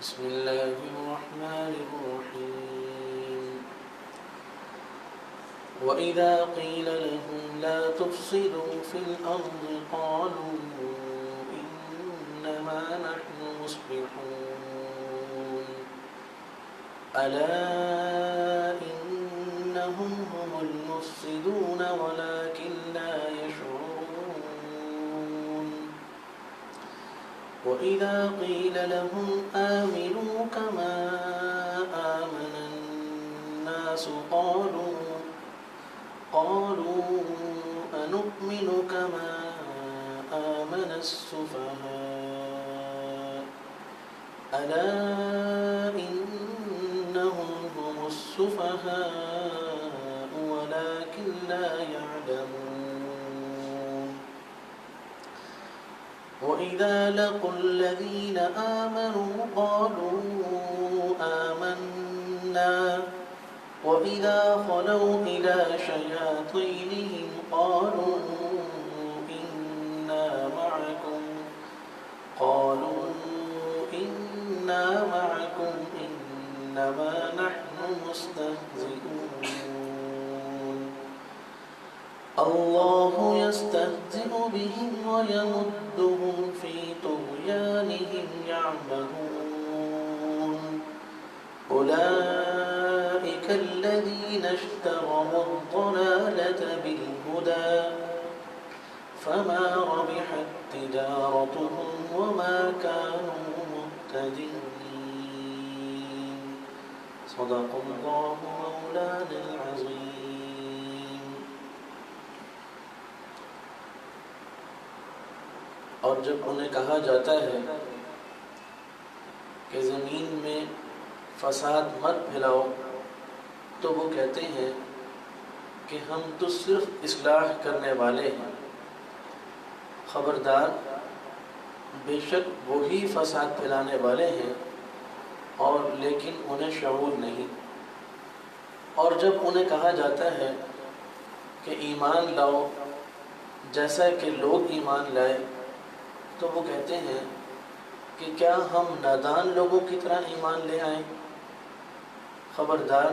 بسم الله الرحمن الرحيم وإذا قيل لهم لا تفسدوا في الأرض قالوا إنما نحن مصلحون ألا إنهم هم المفسدون ولكن لا يشعرون وإذا قيل لهم آمنوا كما آمن الناس قالوا أنؤمن كما آمن السفهاء ألا إنهم هم السفهاء ولكن لا يعلمون وإذا لقوا الذين آمنوا قالوا آمنا وإذا خلوا إلى شياطينهم قالوا إنا معكم إنما نحن مستهزئون الله يستهزئ بهم ويمدهم في طغيانهم يعمهون أولئك الذين اشتروا الضلالة بالهدى فما ربحت تجارتهم وما كانوا مهتدين صدق الله مولانا العظيم. اور جب انہیں کہا جاتا ہے کہ زمین میں فساد مت پھیلاؤ تو وہ کہتے ہیں کہ ہم تو صرف اصلاح کرنے والے ہیں، خبردار بے شک وہی فساد پھیلانے والے ہیں اور لیکن انہیں شعور نہیں. اور جب انہیں کہا جاتا ہے کہ ایمان لاؤ جیسا کہ لوگ ایمان لائے تو وہ کہتے ہیں کہ کیا ہم نادان لوگوں کی طرح ایمان لے آئیں؟ خبردار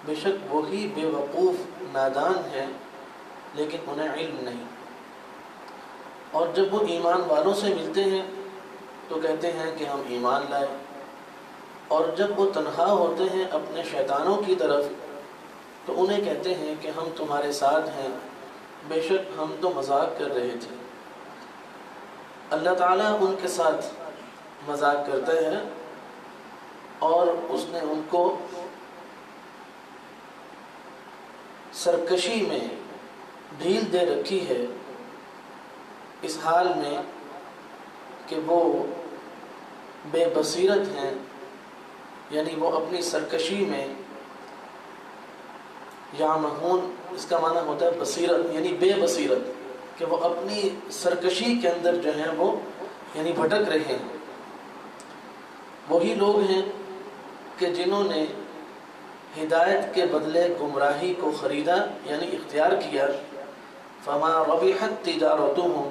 بے شک وہی بے وقوف نادان ہے لیکن انہیں علم نہیں. اور جب وہ ایمان والوں سے ملتے ہیں تو کہتے ہیں کہ ہم ایمان لائے، اور جب وہ تنہا ہوتے ہیں اپنے شیطانوں کی طرف تو انہیں کہتے ہیں کہ ہم تمہارے ساتھ ہیں، بے شک ہم تو مذاق کر رہے تھے. اللہ تعالیٰ ان کے ساتھ مذاق کرتا ہے اور اس نے ان کو سرکشی میں ڈھیل دے رکھی ہے اس حال میں کہ وہ بے بصیرت ہیں، یعنی وہ اپنی سرکشی میں یعمہون، اس کا معنی ہوتا ہے بصیرت یعنی بے بصیرت، کہ وہ اپنی سرکشی کے اندر جو ہیں وہ یعنی بھٹک رہے ہیں. وہی لوگ ہیں کہ جنہوں نے ہدایت کے بدلے گمراہی کو خریدا یعنی اختیار کیا. فما ربحت تجارتهم،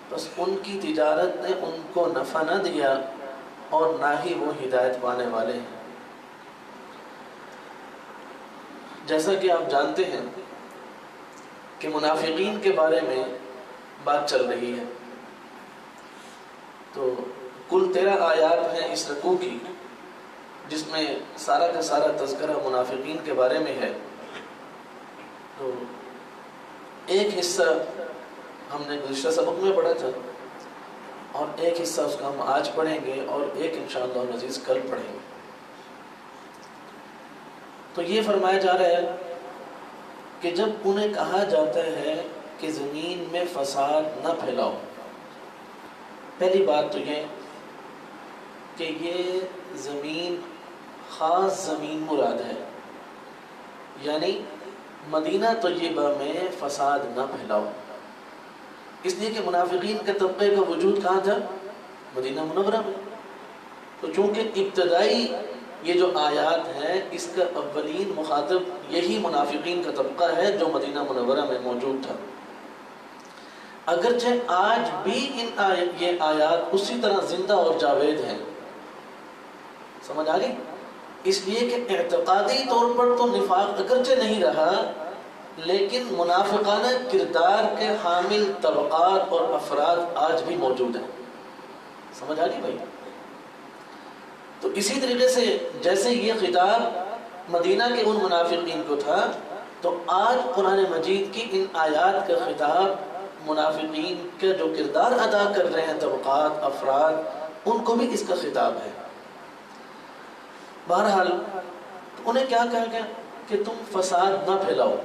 بس ان کی تجارت نے ان کو نفع نہ دیا اور نہ ہی وہ ہدایت پانے والے ہیں. جیسا کہ آپ جانتے ہیں کہ منافقین کے بارے میں بات چل رہی ہے، تو کل 13 آیات ہیں اس رکوع کی جس میں سارا کا سارا تذکرہ منافقین کے بارے میں ہے. تو ایک حصہ ہم نے گزشتہ سبق میں پڑھا تھا اور ایک حصہ اس کا ہم آج پڑھیں گے اور ایک انشاءاللہ العزیز کل پڑھیں گے. تو یہ فرمایا جا رہا ہے کہ جب انہیں کہا جاتا ہے کہ زمین میں فساد نہ پھیلاؤ، پہلی بات تو یہ کہ یہ زمین خاص زمین مراد ہے، یعنی مدینہ طیبہ میں فساد نہ پھیلاؤ، اس لیے کہ منافقین کے طبقے کا وجود کہاں تھا؟ مدینہ منورہ میں. تو چونکہ ابتدائی یہ جو آیات ہیں اس کا اولین مخاطب یہی منافقین کا طبقہ ہے جو مدینہ منورہ میں موجود تھا. اگرچہ آج بھی یہ آیات اسی طرح زندہ اور جاوید ہیں، سمجھ آ گئی؟ اس لیے کہ اعتقادی طور پر تو نفاق اگرچہ نہیں رہا، لیکن منافقانہ کردار کے حامل طبقات اور افراد آج بھی موجود ہیں۔ سمجھ آ گئی بھائی؟ تو اسی طریقے سے جیسے یہ خطاب مدینہ کے ان منافقین کو تھا، تو آج قرآن مجید کی ان آیات کا خطاب منافقین کے جو کردار ادا کر رہے ہیں طبقات، افراد، ان کو بھی اس کا خطاب ہے۔ بہرحال انہیں کیا کہا گیا کہ تم فساد نہ پھیلاؤ۔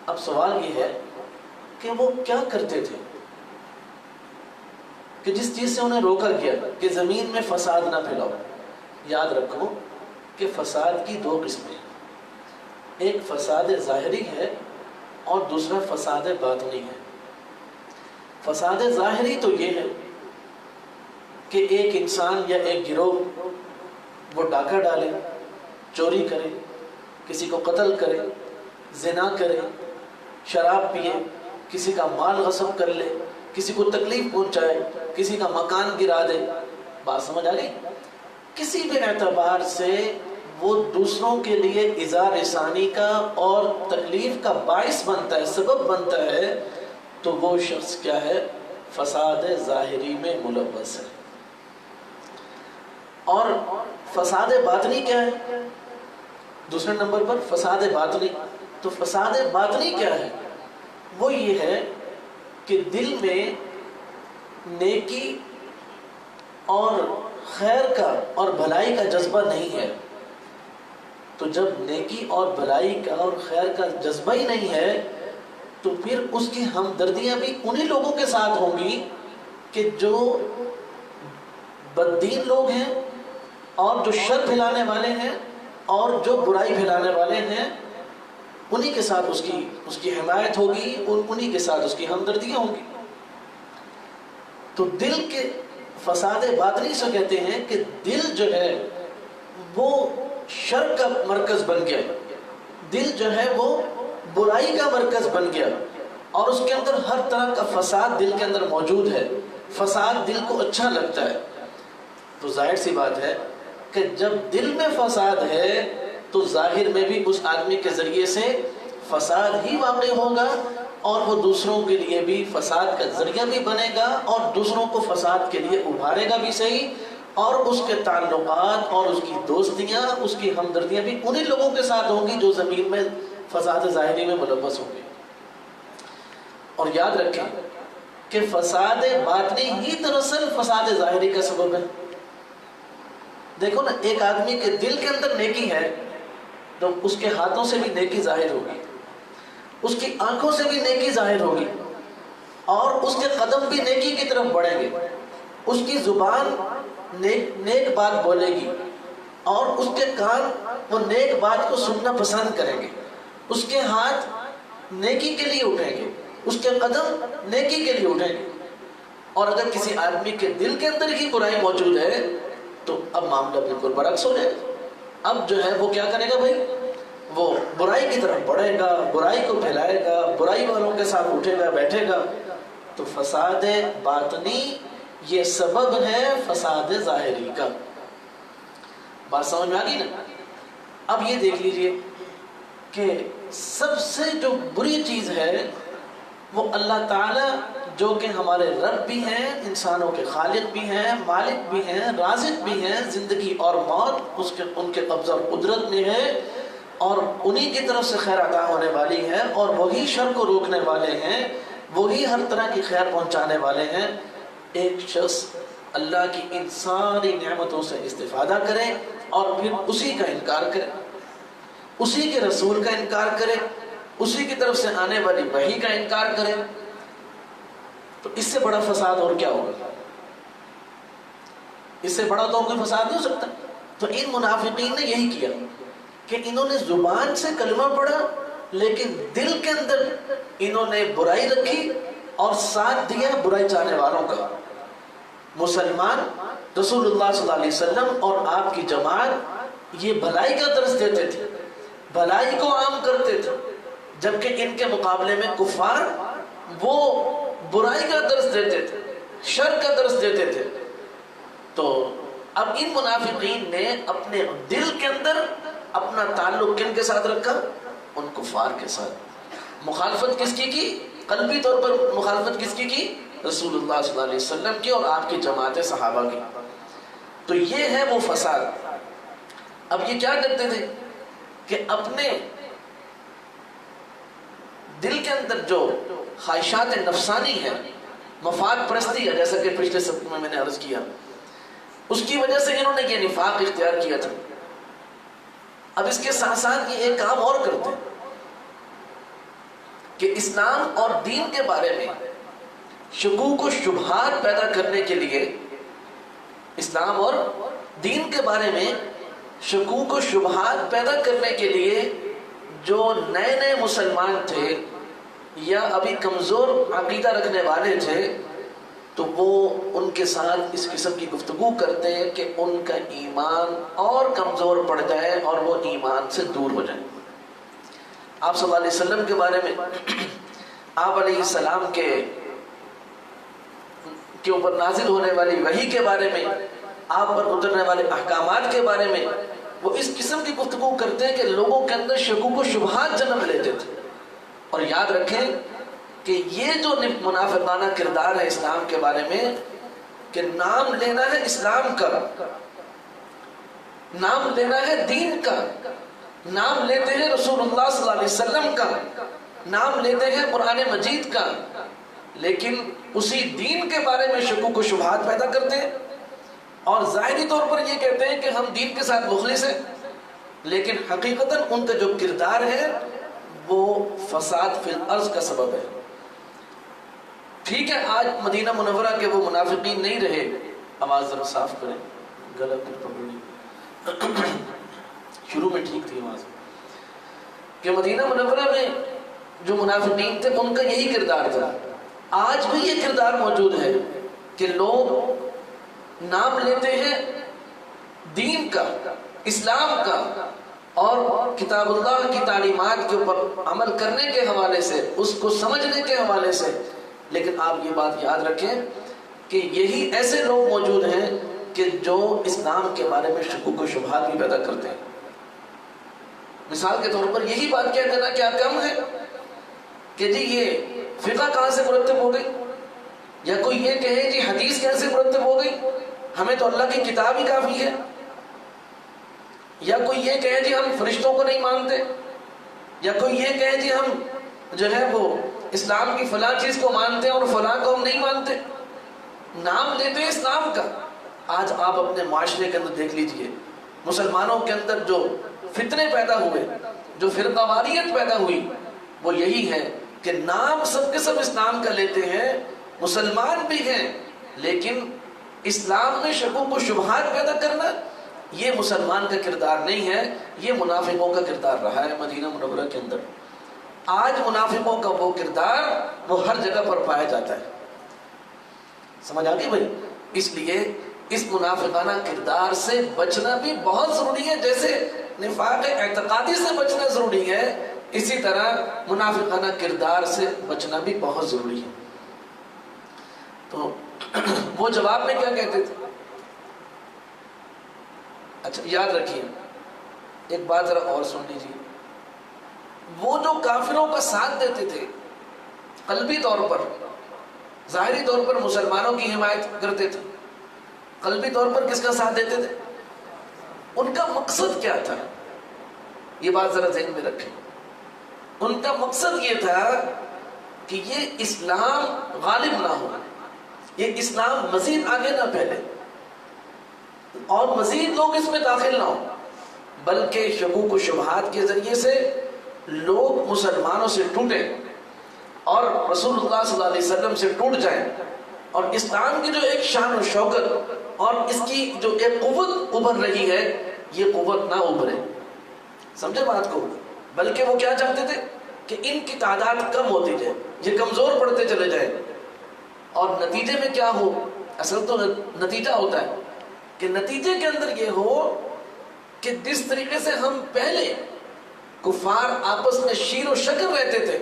اب سوال یہ ہے کہ وہ کیا کرتے تھے کہ جس چیز سے انہیں روکا گیا کہ زمین میں فساد نہ پھیلاؤ؟ یاد رکھو کہ فساد کی دو قسمیں ہیں، ایک فساد ظاہری ہے اور دوسرا فساد باطنی ہے۔ فساد ظاہری تو یہ ہے کہ ایک انسان یا ایک گروہ وہ ڈاکہ ڈالے، چوری کرے، کسی کو قتل کرے، زنا کرے، شراب پیے، کسی کا مال غصب کر لے، کسی کو تکلیف پہنچائے، کسی کا مکان گرا دے۔ بات سمجھ آ گئی؟ کسی بھی اعتبار سے وہ دوسروں کے لیے ایذا رسانی کا اور تکلیف کا باعث بنتا ہے، سبب بنتا ہے، تو وہ شخص کیا ہے؟ فساد ظاہری میں ملوث ہے۔ اور فساد باطنی کیا ہے؟ دوسرے نمبر پر فساد باطنی۔ تو فساد باطنی کیا ہے؟ وہ یہ ہے کہ دل میں نیکی اور خیر کا اور بھلائی کا جذبہ نہیں ہے۔ تو جب نیکی اور بھلائی کا اور خیر کا جذبہ ہی نہیں ہے تو پھر اس کی ہمدردیاں بھی انہی لوگوں کے ساتھ ہوں گی کہ جو بددین لوگ ہیں اور جو شر پھیلانے والے ہیں اور جو برائی پھیلانے والے ہیں، انہی کے ساتھ اس کی حمایت ہوگی، انہی کے ساتھ اس کی ہمدردیاں ہوں گی۔ تو دل کے فساد باطنی سے کہتے ہیں کہ دل جو ہے وہ شر کا مرکز بن گیا، دل جو ہے وہ برائی کا مرکز بن گیا، اور اس کے اندر ہر طرح کا فساد دل کے اندر موجود ہے، فساد دل کو اچھا لگتا ہے۔ تو ظاہر سی بات ہے کہ جب دل میں فساد ہے تو ظاہر میں بھی اس آدمی کے ذریعے سے فساد ہی واقع ہوگا، اور وہ دوسروں کے لیے بھی فساد کا ذریعہ بھی بنے گا، اور دوسروں کو فساد کے لیے ابھارے گا بھی صحیح، اور اس کے تعلقات اور اس کی دوستیاں، اس کی ہمدردیاں بھی انہی لوگوں کے ساتھ ہوں گی جو زمین میں فساد ظاہری میں ملوث ہوں گے۔ اور یاد رکھیں کہ فساد باطنی ہی دراصل فساد ظاہری کا سبب ہے۔ دیکھو نا، ایک آدمی کے دل کے اندر نیکی ہے تو اس کے ہاتھوں سے بھی نیکی ظاہر ہوگی، اس کی آنکھوں سے بھی نیکی ظاہر ہوگی، اور اس کے قدم بھی نیکی کی طرف بڑھیں گے، اس کی زبان نیک بات بولے گی، اور اس کے کان وہ نیک بات کو سننا پسند کریں گے، اس کے ہاتھ نیکی کے لیے اٹھیں گے، اس کے قدم نیکی کے لیے اٹھیں گے۔ اور اگر کسی آدمی کے دل کے اندر ہی برائی موجود ہے تو اب معاملہ بالکل برعکس ہو جائے۔ اب جو ہے وہ کیا کرے گا بھائی؟ وہ برائی کی طرف بڑھے گا، برائی کو پھیلائے گا، برائی والوں کے ساتھ اٹھے گا، بیٹھے گا۔ تو فساد باطنی یہ سبب ہے فساد ظاہری کا۔ بات سمجھ میں آ گئی نا؟ اب یہ دیکھ لیجئے کہ سب سے جو بری چیز ہے وہ اللہ تعالیٰ جو کہ ہمارے رب بھی ہیں، انسانوں کے خالق بھی ہیں، مالک بھی ہیں، رازق بھی ہیں، زندگی اور موت ان کے قبضہ اور قدرت میں ہے، اور انہی کی طرف سے خیر عطا ہونے والی ہے، اور وہی شر کو روکنے والے ہیں، وہی ہر طرح کی خیر پہنچانے والے ہیں۔ ایک شخص اللہ کی ان ساری نعمتوں سے استفادہ کرے اور پھر اسی کا انکار کرے، اسی کے رسول کا انکار کرے، اسی کی طرف سے آنے والی وحی کا انکار کرے، تو اس سے بڑا فساد اور کیا ہوگا؟ اس سے بڑا تو کوئی فساد نہیں ہو سکتا۔ تو ان منافقین نے یہی کیا کہ انہوں نے زبان سے کلمہ پڑھا، لیکن دل کے اندر انہوں نے برائی رکھی اور ساتھ دیا برائی چاہنے والوں کا۔ مسلمان رسول اللہ صلی اللہ علیہ وسلم اور آپ کی جماعت یہ بھلائی کا درس دیتے تھے، بھلائی کو عام کرتے تھے، جبکہ ان کے مقابلے میں کفار وہ برائی کا درس دیتے تھے، شر کا درس دیتے تھے۔ تو اب ان منافقین نے اپنے دل کے اندر اپنا تعلق کن کے ساتھ رکھا؟ ان کفار کے ساتھ۔ مخالفت کس کی؟ قلبی طور پر مخالفت کس کی؟ رسول اللہ صلی اللہ علیہ وسلم کی اور آپ کی جماعت صحابہ کی۔ تو یہ ہے وہ فساد۔ اب یہ کیا کرتے تھے کہ اپنے دل کے اندر جو خواہشات نفسانی ہے، مفاد پرستی ہے، جیسا کہ پچھلے سبق میں نے عرض کیا، اس کی وجہ سے انہوں نے یہ نفاق اختیار کیا تھا۔ اب اس کے ساتھ ساتھ یہ ایک کام اور کرتے ہیں کہ اسلام اور دین کے بارے میں شکوک و شبہات پیدا کرنے کے لیے، اسلام اور دین کے بارے میں شکوک و شبہات پیدا کرنے کے لیے جو نئے نئے مسلمان تھے یا ابھی کمزور عقیدہ رکھنے والے تھے، تو وہ ان کے ساتھ اس قسم کی گفتگو کرتے ہیں کہ ان کا ایمان اور کمزور پڑ جائے اور وہ ایمان سے دور ہو جائے۔ آپ صلی اللہ علیہ وسلم کے بارے میں، آپ علیہ السلام کے اوپر نازل ہونے والی وحی کے بارے میں، آپ پر اترنے والے احکامات کے بارے میں وہ اس قسم کی گفتگو کرتے ہیں کہ لوگوں کے اندر شکوک و شبہات جنم لیتے تھے۔ اور یاد رکھیں کہ یہ جو منافقانہ کردار ہے اسلام کے بارے میں، کہ نام لینا ہے اسلام کا، نام لینا ہے دین کا، نام لیتے ہیں رسول اللہ صلی اللہ علیہ وسلم کا، نام لیتے ہیں قرآن مجید کا، لیکن اسی دین کے بارے میں شکوک و شبہات پیدا کرتے ہیں اور ظاہری طور پر یہ کہتے ہیں کہ ہم دین کے ساتھ مخلص ہیں، لیکن حقیقتاً ان کا جو کردار ہے وہ فساد فی الارض کا سبب ہے۔ ٹھیک ہے، آج مدینہ منورہ کے وہ منافقین نہیں رہے، آواز ذرا صاف کریں، غلط پکڑی، شروع میں ٹھیک تھی آواز، کہ مدینہ منورہ میں جو منافقین تھے ان کا یہی کردار تھا۔ آج بھی یہ کردار موجود ہے کہ لوگ نام لیتے ہیں دین کا، اسلام کا، اور کتاب اللہ کی تعلیمات کے اوپر عمل کرنے کے حوالے سے، اس کو سمجھنے کے حوالے سے، لیکن آپ یہ بات یاد رکھیں کہ یہی ایسے لوگ موجود ہیں کہ جو اسلام کے بارے میں شکوک و شبہات بھی پیدا کرتے ہیں۔ مثال کے طور پر یہی بات کہہ دینا کیا کم ہے کہ جی یہ فقہ کہاں سے مرتب ہو گئی، یا کوئی یہ کہے جی حدیث کیسے مرتب ہو گئی، ہمیں تو اللہ کی کتاب ہی کافی ہے، یا کوئی یہ کہے جی ہم فرشتوں کو نہیں مانتے، یا کوئی یہ کہے جی ہم جو ہے وہ اسلام کی فلاں چیز کو مانتے ہیں اور فلاں کو ہم نہیں مانتے، نام لیتے ہیں اسلام کا۔ آج آپ اپنے معاشرے کے اندر دیکھ لیجئے، مسلمانوں کے اندر جو فتنے پیدا ہوئے، جو فرقہ واریت پیدا ہوئی، وہ یہی ہے کہ نام سب کے سب اسلام کا لیتے ہیں، مسلمان بھی ہیں، لیکن اسلام میں شکوک و شبہات پیدا کرنا یہ مسلمان کا کردار نہیں ہے، یہ منافقوں کا کردار رہا ہے مدینہ منورہ کے اندر۔ آج منافقوں کا وہ کردار وہ ہر جگہ پر پایا جاتا ہے۔ سمجھ آ گئی بھائی؟ اس لیے اس منافقانہ کردار سے بچنا بھی بہت ضروری ہے، جیسے نفاق اعتقادی سے بچنا ضروری ہے، اسی طرح منافقانہ کردار سے بچنا بھی بہت ضروری ہے۔ تو وہ جواب میں کیا کہتے تھے؟ اچھا یاد رکھیے ایک بات ذرا اور سن لیجیے، وہ جو کافروں کا ساتھ دیتے تھے قلبی طور پر، ظاہری طور پر مسلمانوں کی حمایت کرتے تھے، قلبی طور پر کس کا ساتھ دیتے تھے؟ ان کا مقصد کیا تھا؟ یہ بات ذرا ذہن میں رکھیں۔ ان کا مقصد یہ تھا کہ یہ اسلام غالب نہ ہو، یہ اسلام مزید آگے نہ پھیلے اور مزید لوگ اس میں داخل نہ ہو، بلکہ شکوک و شبہات کے ذریعے سے لوگ مسلمانوں سے ٹوٹیں اور رسول اللہ صلی اللہ علیہ وسلم سے ٹوٹ جائیں، اور اسلام کی جو ایک شان و شوکت اور اس کی جو ایک قوت ابھر رہی ہے، یہ قوت نہ ابھرے۔ سمجھے بات کو؟ بلکہ وہ کیا چاہتے تھے کہ ان کی تعداد کم ہوتی جائے، یہ کمزور پڑتے چلے جائیں، اور نتیجے میں کیا ہو؟ اصل تو نتیجہ ہوتا ہے کہ نتیجے کے اندر یہ ہو کہ جس طریقے سے ہم پہلے کفار آپس میں شیر و شکر رہتے تھے،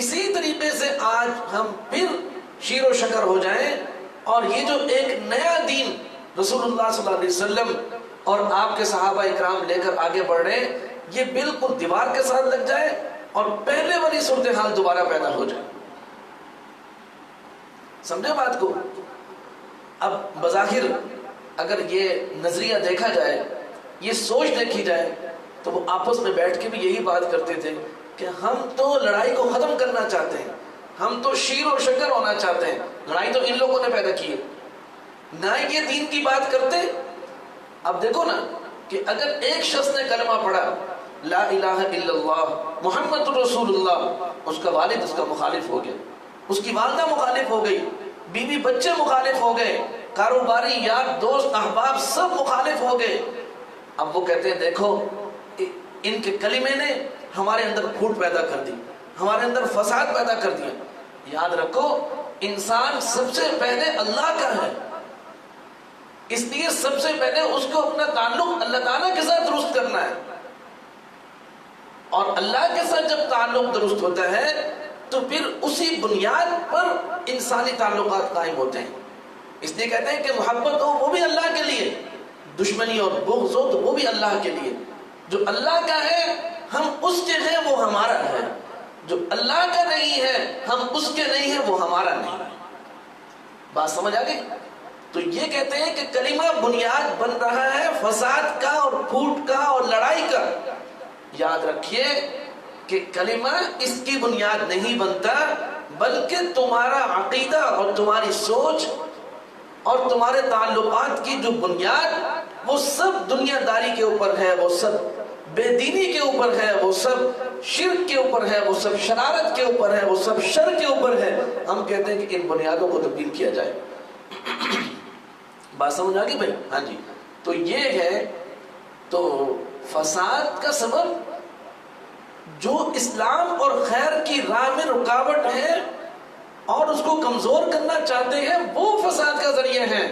اسی طریقے سے آج ہم پھر شیر و شکر ہو جائیں، اور یہ جو ایک نیا دین رسول اللہ صلی اللہ علیہ وسلم اور آپ کے صحابہ اکرام لے کر آگے بڑھ رہے ہیں، یہ بالکل دیوار کے ساتھ لگ جائے اور پہلے والی صورتحال دوبارہ پیدا ہو جائے. سمجھے بات کو؟ اب بظاہر اگر یہ نظریہ دیکھا جائے، یہ سوچ دیکھی جائے، تو وہ آپس میں بیٹھ کے بھی یہی بات کرتے تھے کہ ہم تو لڑائی کو ختم کرنا چاہتے ہیں، ہم تو شیر اور شکر ہونا چاہتے ہیں، لڑائی تو ان لوگوں نے پیدا کی ہے، نہ یہ دین کی بات کرتے. اب دیکھو نا کہ اگر ایک شخص نے کلمہ پڑھا لا الہ الا اللہ محمد رسول اللہ، اس کا والد اس کا مخالف ہو گیا، اس کی والدہ مخالف ہو گئی، بیوی بچے مخالف ہو گئے، کاروباری یار دوست احباب سب مخالف ہو گئے. اب وہ کہتے ہیں دیکھو ان کے کلمے نے ہمارے اندر پھوٹ پیدا کر دی، ہمارے اندر فساد پیدا کر دیا. یاد رکھو انسان سب سے پہلے اللہ کا ہے، اس لیے سب سے پہلے اس کو اپنا تعلق اللہ تعالیٰ کے ساتھ درست کرنا ہے، اور اللہ کے ساتھ جب تعلق درست ہوتا ہے تو پھر اسی بنیاد پر انسانی تعلقات قائم ہوتے ہیں. اس لیے کہتے ہیں کہ محبت ہو وہ بھی اللہ کے لیے، دشمنی اور بغض ہو تو وہ بھی اللہ کے لیے. جو اللہ کا ہے ہم اس کے ہیں وہ ہمارا ہے، جو اللہ کا نہیں ہے ہم اس کے نہیں ہیں وہ ہمارا نہیں. بات سمجھ آ گئی؟ تو یہ کہتے ہیں کہ کلمہ بنیاد بن رہا ہے فساد کا اور پھوٹ کا اور لڑائی کا. یاد رکھیے کہ کلمہ اس کی بنیاد نہیں بنتا، بلکہ تمہارا عقیدہ اور تمہاری سوچ اور تمہارے تعلقات کی جو بنیاد وہ سب دنیا داری کے اوپر ہے، وہ سب بے دینی کے اوپر ہے، وہ سب شرک کے اوپر ہے، وہ سب شرارت کے اوپر ہے، وہ سب شر کے اوپر ہے. ہم کہتے ہیں کہ ان بنیادوں کو تبدیل کیا جائے. بات سمجھ آ گئی بھائی؟ ہاں جی. تو یہ ہے، تو فساد کا سبب جو اسلام اور خیر کی راہ میں رکاوٹ ہے اور اس کو کمزور کرنا چاہتے ہیں وہ فساد کا ذریعہ ہے،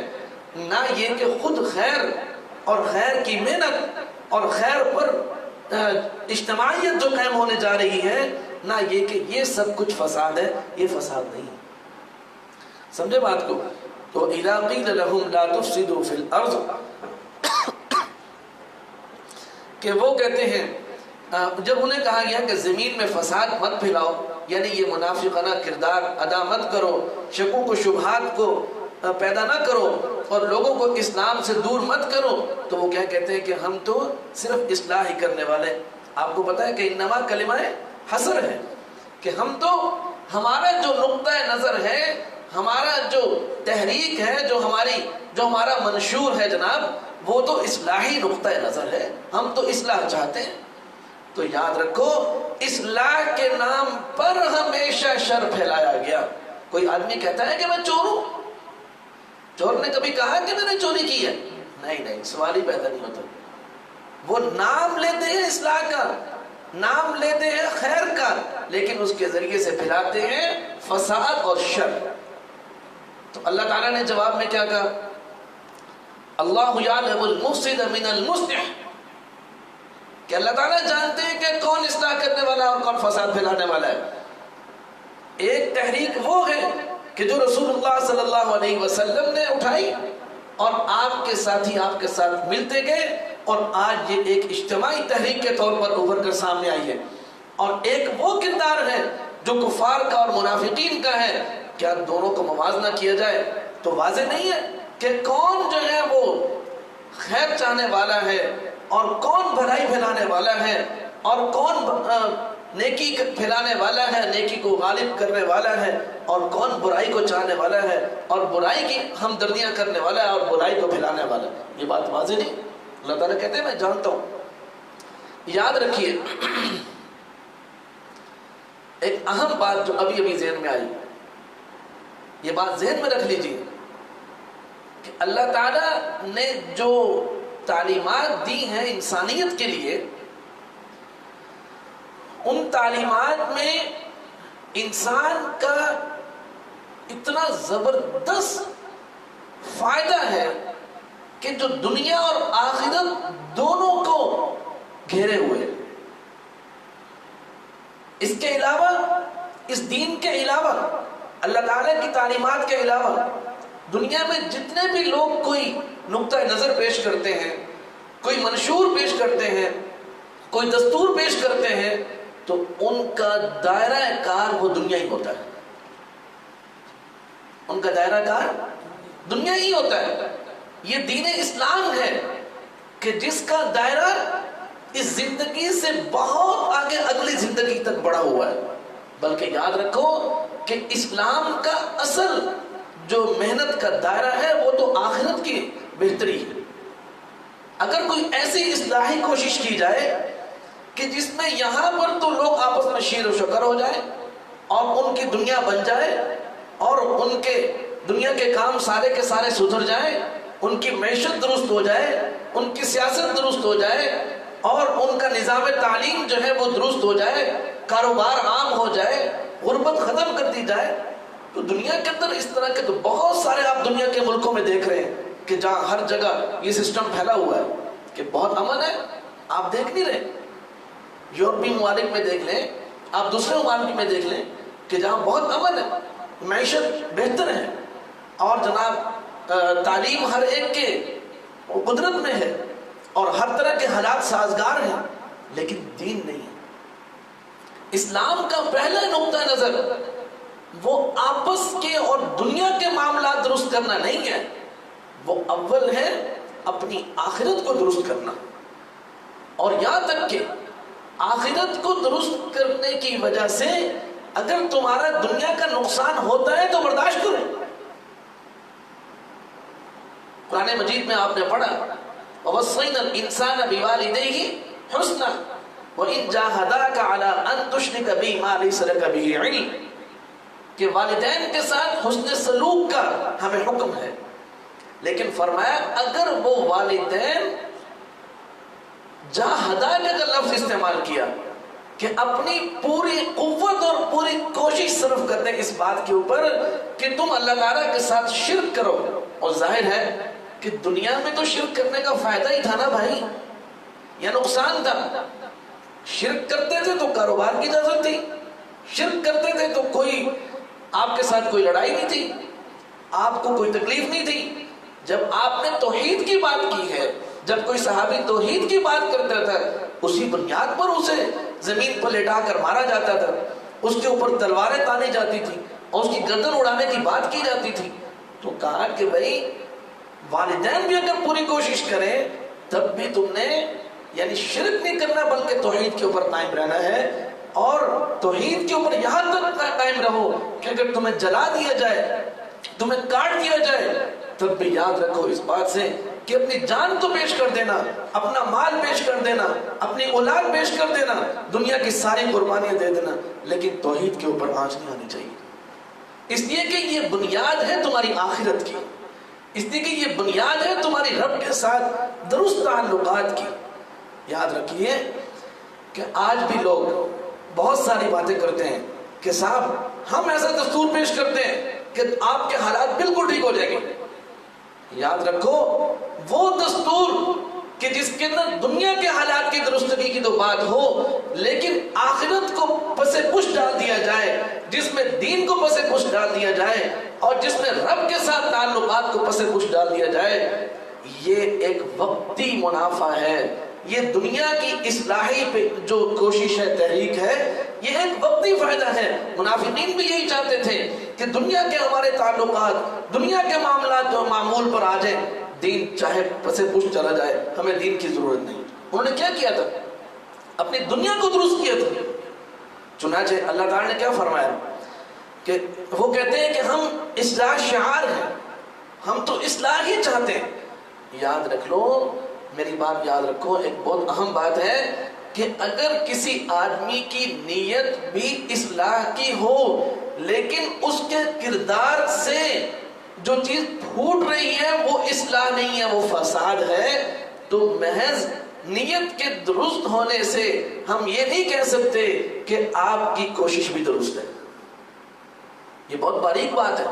نہ یہ کہ خود خیر اور خیر کی محنت اور خیر پر اجتماعیت جو قائم ہونے جا رہی ہے، نہ یہ کہ یہ سب کچھ فساد ہے. یہ فساد نہیں ہے. سمجھے بات کو؟ تو اذا قیل لهم لا تفسدوا فی الارض، کہ وہ کہتے ہیں جب انہیں کہا گیا کہ زمین میں فساد مت پھیلاؤ، یعنی یہ منافقانہ کردار ادا مت کرو، شکوک و شبہات کو پیدا نہ کرو اور لوگوں کو اسلام سے دور مت کرو، تو وہ کیا کہتے ہیں کہ ہم تو صرف اصلاح ہی کرنے والے. آپ کو پتا ہے کہ انما کلمہ حسر ہے، کہ ہم تو ہمارا جو نقطہ نظر ہے، ہمارا جو تحریک ہے، جو ہمارا منشور ہے جناب، وہ تو اصلاحی نقطہ نظر ہے، ہم تو اصلاح چاہتے ہیں. تو یاد رکھو اصلاح کے نام پر ہمیشہ شر پھیلایا گیا. کوئی آدمی کہتا ہے کہ میں چور ہوں، چور نے کبھی کہا کہ میں نے چوری کی ہے؟ نہیں، سوال ہی پیدا نہیں ہوتا. وہ نام لیتے ہیں اصلاح کا، نام لیتے ہیں خیر کا، لیکن اس کے ذریعے سے پھیلاتے ہیں فساد اور شر. تو اللہ تعالیٰ نے جواب میں کیا کہا؟ اللہ یعلم المفسد من المصلح، کہ اللہ تعالیٰ جانتے ہیں کہ کون اصلاح کرنے والا اور کون فساد پھیلانے والا ہے. ایک تحریک وہ ہے کہ جو رسول اللہ صلی اللہ علیہ وسلم نے اٹھائی اور آپ کے ساتھی آپ کے ساتھ ملتے گئے، اور آج یہ ایک اجتماعی تحریک کے طور پر ابھر کر سامنے آئی ہے. اور ایک وہ کردار ہے جو کفار کا اور منافقین کا ہے. کیا دونوں کو موازنہ کیا جائے تو واضح نہیں ہے کہ کون جو ہے وہ خیر چاہنے والا ہے اور کون بھلائی پھیلانے والا ہے اور کون نیکی پھیلانے والا ہے، نیکی کو غالب کرنے والا ہے، اور کون برائی کو چاہنے والا ہے اور برائی کی ہمدردیاں کرنے والا ہے اور برائی کو پھیلانے والا ہے. یہ بات واضح نہیں. اللہ تعالیٰ کہتے ہیں میں جانتا ہوں. یاد رکھیے ایک اہم بات جو ابھی ذہن میں آئی، یہ بات ذہن میں رکھ لیجیے کہ اللہ تعالیٰ نے جو تعلیمات دی ہیں انسانیت کے لیے، ان تعلیمات میں انسان کا اتنا زبردست فائدہ ہے کہ جو دنیا اور آخرت دونوں کو گھیرے ہوئے. اس کے علاوہ، اس دین کے علاوہ، اللہ تعالیٰ کی تعلیمات کے علاوہ دنیا میں جتنے بھی لوگ کوئی نقطہ نظر پیش کرتے ہیں، کوئی منشور پیش کرتے ہیں، کوئی دستور پیش کرتے ہیں، تو ان کا دائرہ کار وہ دنیا ہی ہوتا ہے، ان کا دائرہ کار دنیا ہی ہوتا ہے۔ یہ دین اسلام ہے کہ جس کا دائرہ اس زندگی سے بہت آگے اگلی زندگی تک بڑھا ہوا ہے، بلکہ یاد رکھو کہ اسلام کا اصل جو محنت کا دائرہ ہے وہ تو آخرت کی بہتری ہے۔ اگر کوئی ایسی اصلاحی کوشش کی جائے کہ جس میں یہاں پر تو لوگ آپس میں شیر و شکر ہو جائے اور ان کی دنیا بن جائے اور ان کے دنیا کے کام سارے کے سارے سدھر جائیں، ان کی معیشت درست ہو جائے، ان کی سیاست درست ہو جائے اور ان کا نظام تعلیم جو ہے وہ درست ہو جائے، کاروبار عام ہو جائے، غربت ختم کر دی جائے، تو دنیا کے اندر اس طرح کے تو بہت سارے آپ دنیا کے ملکوں میں دیکھ رہے ہیں کہ جہاں ہر جگہ یہ سسٹم پھیلا ہوا ہے کہ بہت امن ہے۔ آپ دیکھ نہیں رہے، یورپی ممالک میں دیکھ لیں، آپ دوسرے ممالک میں دیکھ لیں کہ جہاں بہت امن ہے، معیشت بہتر ہے اور جناب تعلیم ہر ایک کے قدرت میں ہے اور ہر طرح کے حالات سازگار ہیں، لیکن دین نہیں ہے۔ اسلام کا پہلا نقطہ نظر وہ آپس کے اور دنیا کے معاملات درست کرنا نہیں ہے، وہ اول ہے اپنی آخرت کو درست کرنا، اور یہاں تک کہ آخرت کو درست کرنے کی وجہ سے اگر تمہارا دنیا کا نقصان ہوتا ہے تو برداشت کرو۔ قرآن مجید میں آپ نے پڑھا وَوَصَّيْنَا الْإِنسَانَ بِوَالِدَيْهِ حُسْنًا وَإِنْ جَاهَدَاكَ عَلَىٰ أَن تُشْرِكَ بِي مَا لَيْسَ لَكَ بِهِ عِلْمٌ، کہ والدین کے ساتھ حسن سلوک کا ہمیں حکم ہے، لیکن فرمایا اگر وہ والدین جاہداک کا لفظ استعمال کیا کہ اپنی پوری قوت اور پوری کوشش صرف کرتے ہیں اس بات کے اوپر کہ تم اللہ تعالیٰ کے ساتھ شرک کرو، اور ظاہر ہے کہ دنیا میں تو شرک کرنے کا فائدہ ہی تھا نا بھائی، یا نقصان تھا۔ شرک کرتے تھے تو کاروبار کی اجازت تھی، شرک کرتے تھے تو کوئی آپ کے ساتھ کوئی لڑائی نہیں تھی، آپ کو کوئی تکلیف نہیں تھی۔ جب آپ نے توحید کی بات کی ہے، جب کوئی صحابی توحید کی بات کرتا تھا، اسی بنیاد پر اسے زمین پر لٹا کر مارا جاتا تھا، اس کے اوپر تلواریں تانی جاتی تھی اور اس کی گردن اڑانے کی بات کی جاتی تھی، تو کہا کہ بھائی والدین بھی اگر پوری کوشش کریں تب بھی تم نے یعنی شرک نہیں کرنا بلکہ توحید کے اوپر قائم رہنا ہے، اور توحید کے اوپر یہاں تک قائم رہو کہ اگر تمہیں جلا دیا جائے، تمہیں کاٹ دیا جائے، تب بھی یاد رکھو اس بات سے کہ اپنی جان تو پیش کر دینا، اپنا مال پیش کر دینا، اپنی اولاد پیش کر دینا، دنیا کی ساری قربانیاں دے دینا، لیکن توحید کے اوپر آنچ نہیں آنی چاہیے، اس لیے کہ یہ بنیاد ہے تمہاری آخرت کی، اس لیے کہ یہ بنیاد ہے تمہاری رب کے ساتھ درست تعلقات کی۔ یاد رکھیے کہ آج بھی لوگ بہت ساری باتیں کرتے ہیں کہ صاحب ہم ایسا دستور پیش کرتے ہیں کہ آپ کے حالات بالکل ٹھیک ہو جائیں گے۔ یاد رکھو وہ دستور کہ جس کے اندر دنیا کے حالات کی درستگی کی تو بات ہو، لیکن آخرت کو پس پش ڈال دیا جائے، جس میں دین کو پس پش ڈال دیا جائے اور جس میں رب کے ساتھ تعلقات کو پس پش ڈال دیا جائے، یہ ایک وقتی منافع ہے، یہ دنیا کی اصلاحی پہ جو کوشش ہے، تحریک ہے، یہ ایک وقتی فائدہ ہے۔ منافقین بھی یہی چاہتے تھے کہ دنیا کے ہمارے تعلقات، دنیا کے معاملات جو معمول پر آ جائیں، دین چاہے پس پش چلا جائے، ہمیں دین کی ضرورت نہیں۔ انہوں نے کیا کیا تھا؟ اپنی دنیا کو درست کیا تھا۔ چنانچہ اللہ تعالیٰ نے کیا فرمایا کہ وہ کہتے ہیں کہ ہم اصلاح شعار ہیں، ہم تو اصلاح ہی چاہتے ہیں۔ یاد رکھ لو، میری بات یاد رکھو، ایک بہت اہم بات ہے کہ اگر کسی آدمی کی نیت بھی اصلاح کی ہو لیکن اس کے کردار سے جو چیز پھوٹ رہی ہے وہ اصلاح نہیں ہے، وہ فساد ہے، تو محض نیت کے درست ہونے سے ہم یہ نہیں کہہ سکتے کہ آپ کی کوشش بھی درست ہے۔ یہ بہت باریک بات ہے،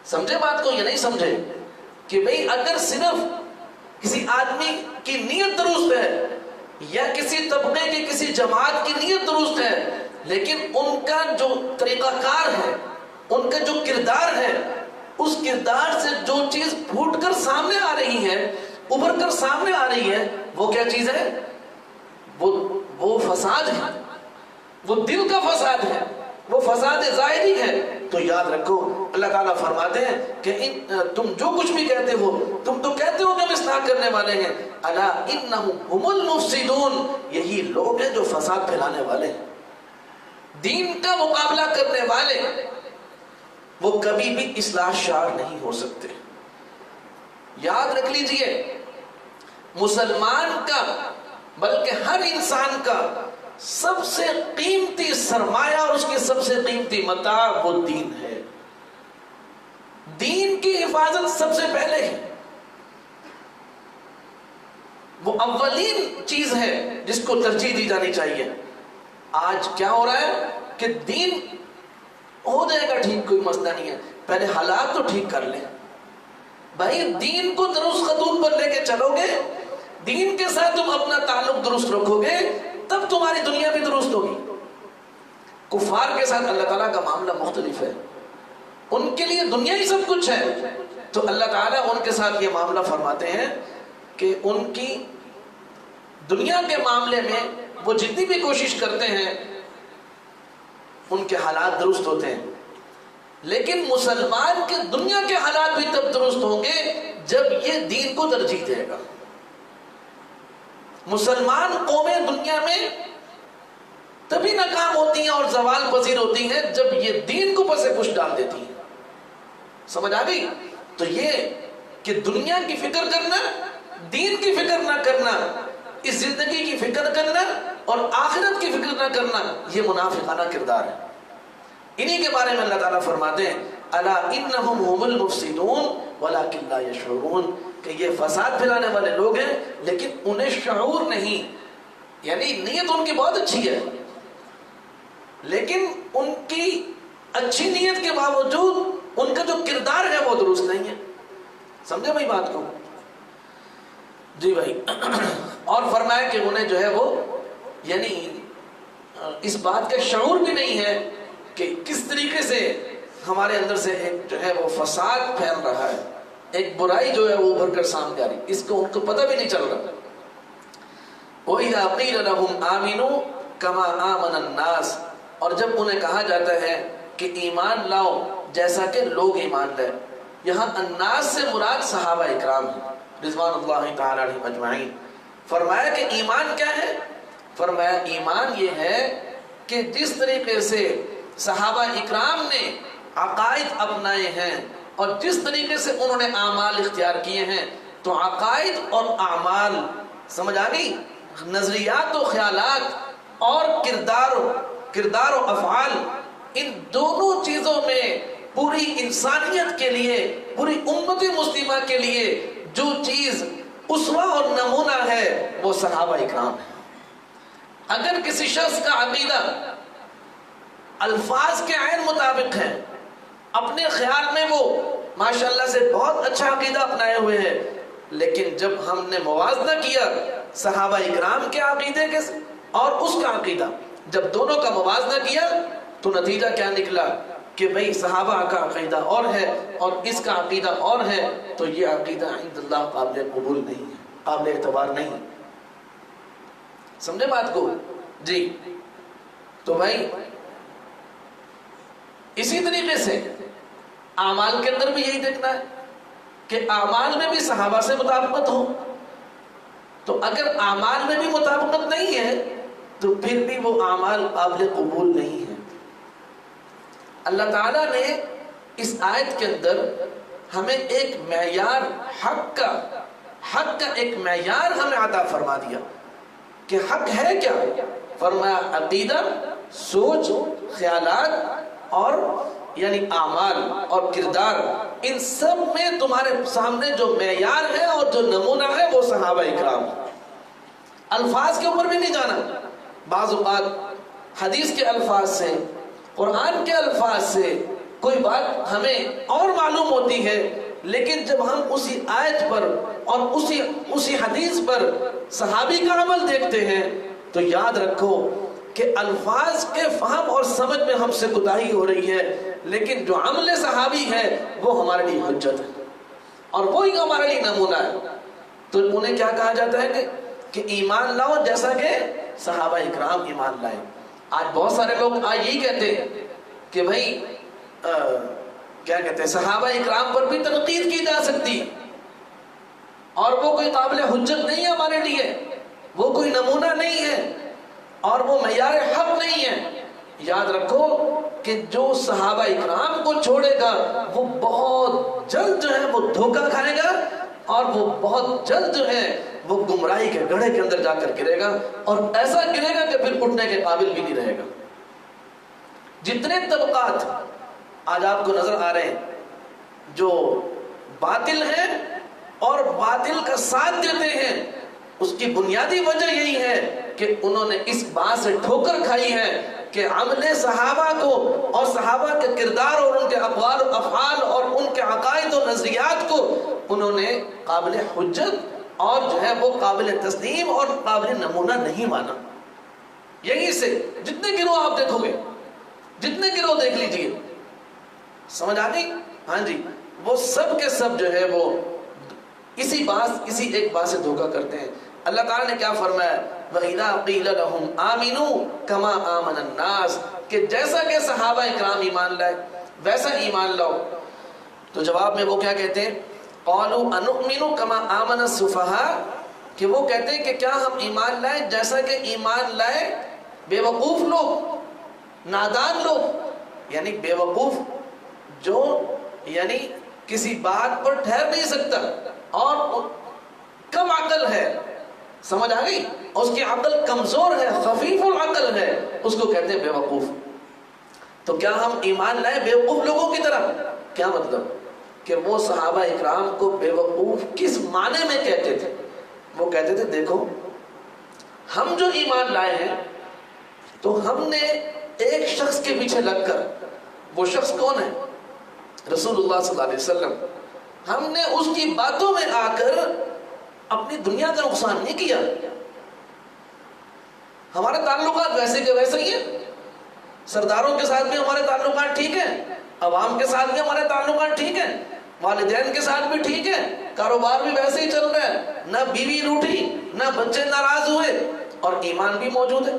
سمجھے بات کو؟ یہ نہیں سمجھے کہ بھئی اگر صرف کسی آدمی کی نیت درست ہے یا کسی طبقے کی کسی جماعت کی نیت درست ہے لیکن ان کا جو طریقہ کار ہے، ان کا جو کردار ہے اس کردار سے جو چیز پھوٹ کر سامنے آ رہی ہے، ابھر کر سامنے آ رہی ہے، وہ کیا چیز ہے؟ وہ فساد ہے، وہ دل کا فساد ہے، وہ فساد ظاہری ہے۔ تو یاد رکھو اللہ تعالیٰ فرماتے ہیں کہ تم جو کچھ بھی کہتے ہو، تم تو کہتے ہو کہ ہم اصلاح کرنے والے ہیں، الا انہم هم المفسدون، یہی لوگ ہیں جو فساد پھیلانے والے ہیں۔ دین کا مقابلہ کرنے والے وہ کبھی بھی اصلاح شار نہیں ہو سکتے۔ یاد رکھ لیجئے، مسلمان کا بلکہ ہر انسان کا سب سے قیمتی سرمایہ اور اس کی سب سے قیمتی متاع وہ دین ہے۔ دین کی حفاظت سب سے پہلے ہے، وہ اولین چیز ہے جس کو ترجیح دی جانی چاہیے۔ آج کیا ہو رہا ہے کہ دین ہو جائے گا ٹھیک، کوئی مسئلہ نہیں ہے، پہلے حالات تو ٹھیک کر لیں۔ بھائی دین کو درست خطوط پر لے کے چلو گے، دین کے ساتھ تم اپنا تعلق درست رکھو گے، تب تمہاری دنیا بھی درست ہوگی۔ کفار کے ساتھ اللہ تعالیٰ کا معاملہ مختلف ہے، ان کے لیے دنیا ہی سب کچھ ہے، تو اللہ تعالیٰ ان کے ساتھ یہ معاملہ فرماتے ہیں کہ ان کی دنیا کے معاملے میں وہ جتنی بھی کوشش کرتے ہیں ان کے حالات درست ہوتے ہیں، لیکن مسلمان کے دنیا کے حالات بھی تب درست ہوں گے جب یہ دین کو ترجیح دے گا۔ مسلمان قومیں دنیا میں تبھی ناکام ہوتی ہیں اور زوال پذیر ہوتی ہیں جب یہ دین کو پس پش ڈال دیتی ہیں۔ سمجھ آ گئی؟ تو یہ کہ دنیا کی فکر کرنا، دین کی فکر نہ کرنا، اس زندگی کی فکر کرنا اور آخرت کی فکر نہ کرنا، یہ منافقانہ کردار ہے۔ انہی کے بارے میں اللہ تعالیٰ فرماتے ہیں الا انہم هم المفسدون ولکن لا یشعرون، کہ یہ فساد پھیلانے والے لوگ ہیں لیکن انہیں شعور نہیں، یعنی نیت ان کی بہت اچھی ہے لیکن ان کی اچھی نیت کے باوجود ان کا جو کردار ہے وہ درست نہیں ہے۔ سمجھے بھائی بات کو؟ جی بھائی۔ اور فرمایا کہ انہیں جو ہے وہ یعنی اس بات کا شعور بھی نہیں ہے کہ کس طریقے سے ہمارے اندر سے ایک جو ہے وہ فساد پھیل رہا ہے، ایک برائی جو ہے وہ ابھر کر سامنے آ رہی، اس کو ان کو پتہ بھی نہیں چل رہا۔ وَإِذَا قِيلَ لَهُمْ آمِنُوا كَمَا آمَنَ النَّاسِ، اور جب انہیں کہا جاتا ہے کہ ایمان لاؤ جیسا کہ لوگ ایمان لائے، یہاں الناس سے مراد صحابہ اکرام ہیں رضوان اللہ تعالی علیہم اجمعین۔ فرمایا کہ ایمان کیا ہے؟ فرمایا ایمان یہ ہے کہ جس طریقے سے صحابہ اکرام نے عقائد اپنائے ہیں اور جس طریقے سے انہوں نے اعمال اختیار کیے ہیں، تو عقائد اور اعمال، سمجھ آ گئی؟ نظریات و خیالات اور کردار و افعال، ان دونوں چیزوں میں پوری انسانیت کے لیے، پوری امت مسلمہ کے لیے جو چیز اسوہ اور نمونہ ہے وہ صحابہ اکرام ہے۔ اگر کسی شخص کا عقیدہ الفاظ کے عین مطابق ہے، اپنے خیال میں وہ ماشاءاللہ سے بہت اچھا عقیدہ اپنائے ہوئے ہیں، لیکن جب ہم نے موازنہ کیا صحابہ اکرام کے عقیدے کے اور اس کا عقیدہ، جب دونوں کا موازنہ کیا تو نتیجہ کیا نکلا کہ بھئی صحابہ کا عقیدہ اور ہے اور اس کا عقیدہ اور ہے، تو یہ عقیدہ عند اللہ قابل قبول نہیں ہے، قابل اعتبار نہیں۔ سمجھے بات کو؟ جی۔ تو بھائی اسی طریقے سے اعمال کے اندر بھی یہی دیکھنا ہے کہ اعمال میں بھی صحابہ سے مطابقت ہو، تو اگر اعمال میں بھی مطابقت نہیں ہے تو پھر بھی وہ اعمال قابل قبول نہیں ہے۔ اللہ تعالیٰ نے اس آیت کے اندر ہمیں ایک معیار حق کا ایک معیار ہمیں عطا فرما دیا کہ حق ہے کیا؟ فرمایا عقیدہ، سوچ، خیالات اور یعنی اعمال اور کردار، ان سب میں تمہارے سامنے جو معیار ہے اور جو نمونہ ہے وہ صحابہ اکرام۔ الفاظ کے اوپر بھی نہیں جانا، بعض اوقات حدیث کے الفاظ سے، قرآن کے الفاظ سے کوئی بات ہمیں اور معلوم ہوتی ہے، لیکن جب ہم اسی آیت پر اور اسی حدیث پر صحابی کا عمل دیکھتے ہیں تو یاد رکھو کہ الفاظ کے فہم اور سمجھ میں ہم سے کوتاہی ہو رہی ہے، لیکن جو عمل صحابی ہے وہ ہمارے لیے حجت ہے اور وہی ہمارے لیے نمونہ ہے. تو انہیں کیا کہا جاتا ہے کہ ایمان لاؤ جیسا کہ صحابہ اکرام ایمان لائے. آج بہت سارے لوگ آج یہی کہتے ہیں کہ بھائی کیا کہتے ہیں صحابہ اکرام پر بھی تنقید کی جا سکتی اور وہ کوئی قابل حجت نہیں ہے ہمارے لیے, وہ کوئی نمونہ نہیں ہے اور وہ معیار حق نہیں ہے. یاد رکھو کہ جو صحابہ اکرام کو چھوڑے گا وہ بہت جلد جو ہے وہ دھوکہ کھائے گا اور وہ بہت جلد جو ہے وہ گمراہی کے گڑھے کے اندر جا کر گرے گا اور ایسا گرے گا کہ پھر اٹھنے کے قابل بھی نہیں رہے گا. جتنے طبقات آج آپ کو نظر آ رہے ہیں جو باطل ہیں اور باطل کا ساتھ دیتے ہیں, اس کی بنیادی وجہ یہی ہے کہ انہوں نے اس بات سے ٹھوکر کھائی ہے کہ عمل صحابہ کو اور صحابہ کے کردار اور ان کے اقوال و افعال اور ان کے عقائد و نظریات کو انہوں نے قابل حجت اور جو ہے وہ قابل تسلیم اور قابل نمونہ نہیں مانا. یہیں سے جتنے گروہ آپ دیکھو گے, جتنے گروہ دیکھ لیجئے, سمجھ آ گئی؟ ہاں جی, وہ سب کے سب جو ہے وہ اسی ایک بات سے دھوکہ کرتے ہیں. اللہ تعالیٰ نے کیا فرمایا, وَإِذَا قِيلَ لَهُمْ آمِنُوا كَمَا آمَنَ النَّاسِ, کہ جیسا کہ صحابہ اکرام ایمان لائے ویسا ایمان لاؤ. تو جواب میں وہ کیا کہتے ہیں, قَالُوا أَنُؤْمِنُ كَمَا آمَنَ السُّفَهَاءُ, کہ وہ کہتے ہیں کہ کیا ہم ایمان لائے جیسا کہ ایمان لائے بے وقوف لوگ, نادان لوگ, یعنی بے وقوف جو یعنی کسی بات پر ٹھہر نہیں سکتا اور کم عقل ہے, سمجھ آ گئی, اس کی عقل کمزور ہے, خفیف العقل ہے, اس کو کہتے ہیں بے وقوف. تو کیا ہم ایمان لائے بے وقوف لوگوں کی طرح؟ کیا مطلب کہ وہ صحابہ اکرام کو بے وقوف کس معنی میں کہتے تھے؟ وہ کہتے تھے دیکھو ہم جو ایمان لائے ہیں تو ہم نے ایک شخص کے پیچھے لگ کر, وہ شخص کون ہے؟ رسول اللہ صلی اللہ علیہ وسلم, ہم نے اس کی باتوں میں آ کر اپنی دنیا کا نقصان نہیں کیا. ہمارے تعلقات ویسے کے ویسے ہی ہیں, سرداروں کے ساتھ بھی ہمارے تعلقات ٹھیک ہیں, عوام کے ساتھ بھی ہمارے تعلقات ٹھیک ہیں, والدین کے ساتھ بھی ٹھیک ہے, کاروبار بھی ویسے ہی چل رہا ہے, نہ بیوی روٹھی, نہ بچے ناراض ہوئے, اور ایمان بھی موجود ہے.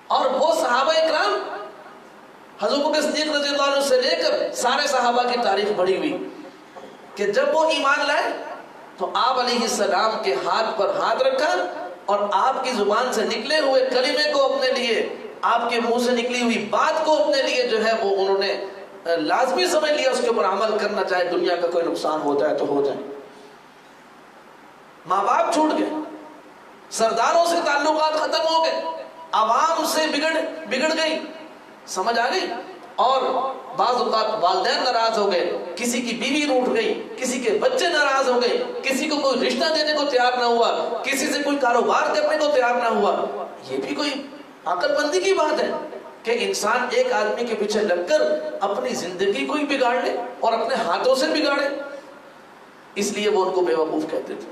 اور وہ صحابہ اکرام حضرت ابوبکر صدیق رضی اللہ عنہ سے لے کر سارے صحابہ کی تعریف بڑھی ہوئی کہ جب وہ ایمان لائے تو آپ علیہ السلام کے ہاتھ پر ہاتھ رکھا اور آپ کی زبان سے نکلے ہوئے کلمے کو اپنے لیے, آپ کے منہ سے نکلی ہوئی بات کو اپنے لیے جو ہے وہ انہوں نے لازمی سمجھ لیا, اس کے اوپر عمل کرنا, چاہے دنیا کا کوئی نقصان ہو جائے تو ہو جائے. ماں باپ چھوٹ گئے, سرداروں سے تعلقات ختم ہو گئے, عوام سے بگڑ گئی, سمجھ آ گئی, اور بعض اوقات والدین ناراض ہو گئے, کسی کی بیوی روٹھ گئی, کسی کے بچے ناراض ہو گئے, کسی کو کوئی رشتہ دینے کو تیار نہ ہوا, کسی سے کوئی کاروبار کرنے کو تیار نہ ہوا. یہ بھی کوئی عقل مندی کی بات ہے کہ انسان ایک آدمی کے پیچھے لگ کر اپنی زندگی کو ہی بگاڑ لے اور اپنے ہاتھوں سے بگاڑے؟ اس لیے وہ ان کو بے وقوف کہتے تھے.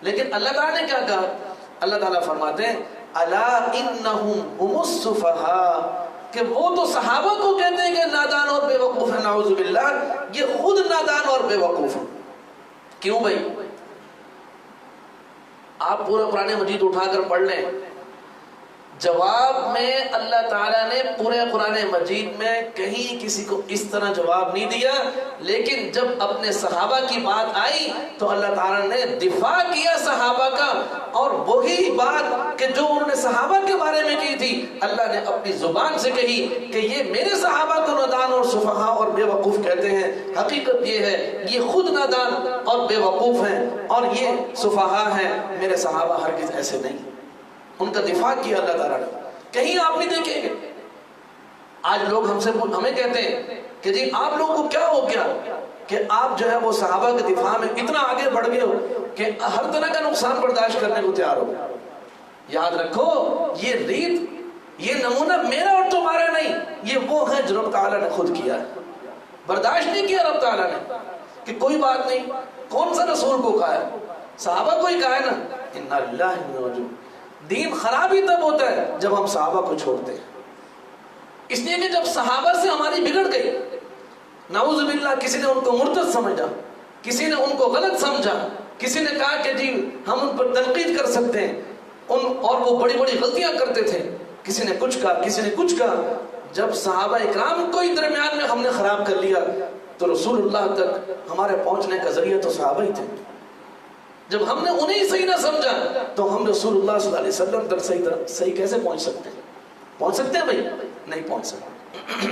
لیکن اللہ تعالیٰ نے کیا کہا؟ اللہ تعالیٰ فرماتے ہیں الا انہم هم السفہاء, کہ وہ تو صحابہ کو کہتے ہیں کہ نادان اور بے وقوف ہیں, نعوذ باللہ, یہ خود نادان اور بے وقوف ہیں. کیوں بھائی؟ آپ پورا قرآن مجید اٹھا کر پڑھ لیں, جواب میں اللہ تعالیٰ نے پورے قرآن مجید میں کہیں کسی کو اس طرح جواب نہیں دیا, لیکن جب اپنے صحابہ کی بات آئی تو اللہ تعالیٰ نے دفاع کیا صحابہ کا, اور وہی بات کہ جو انہوں نے صحابہ کے بارے میں کی تھی اللہ نے اپنی زبان سے کہی کہ یہ میرے صحابہ کو نادان اور سفہاء اور بے وقوف کہتے ہیں. حقیقت یہ ہے یہ خود نادان اور بے وقوف ہیں اور یہ سفہاء ہیں, میرے صحابہ ہرگز ایسے نہیں. ان کا دفاع کیا اللہ تعالیٰ نے. کہیں آپ نہیں دیکھیں گے آج لوگ ہمیں کہتے ہیں کہ جی آپ لوگوں کو کیا ہو گیا کہ آپ جو ہے وہ صحابہ کے دفاع میں اتنا آگے بڑھ گئے ہو کہ ہر طرح کا نقصان برداشت کرنے کو تیار ہو. یاد رکھو یہ ریت, یہ نمونہ میرا اور تمہارا نہیں, یہ وہ ہے جو رب تعالیٰ نے خود کیا ہے. برداشت نہیں کیا رب تعالیٰ نے کہ کوئی بات نہیں. کون سا رسول کو کہا ہے؟ صحابہ کو ہی کہا ہے نا, انا للہ و انا الیہ راجعون. دین خراب ہی تب ہوتا ہے جب ہم صحابہ کو چھوڑتے ہیں. اس لیے کہ جب صحابہ سے ہماری بگڑ گئی، نعوذ باللہ کسی نے ان کو مرتد سمجھا، کسی نے ان کو غلط سمجھا، کسی نے کہا کہ جی ہم ان پر تنقید کر سکتے ہیں اور وہ بڑی بڑی غلطیاں کرتے تھے، کسی نے کچھ کہا، کسی نے کچھ کہا، جب صحابہ اکرام کو ہی درمیان میں ہم نے خراب کر لیا تو رسول اللہ تک ہمارے پہنچنے کا ذریعہ تو صحابہ ہی تھے۔ جب ہم نے انہیں صحیح نہ سمجھا تو ہم رسول اللہ صلی اللہ علیہ وسلم تک صحیح کیسے پہنچ سکتے ہیں؟ پہنچ سکتے ہیں بھائی؟ نہیں پہنچ سکتے۔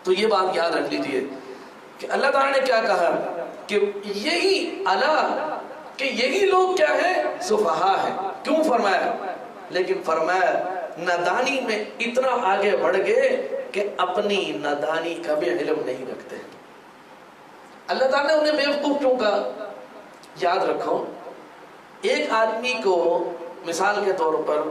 تو یہ بات یاد رکھ لیجئے کہ اللہ تعالیٰ نے کیا کہا کہ یہی لوگ کیا ہے؟ سفہا ہے۔ کیوں فرمایا؟ لیکن فرمایا نادانی میں اتنا آگے بڑھ گئے کہ اپنی نادانی کا بھی علم نہیں رکھتے۔ اللہ تعالیٰ نے انہیں بیوقوف کیوں کہا؟ یاد رکھو، ایک آدمی کو مثال کے طور پر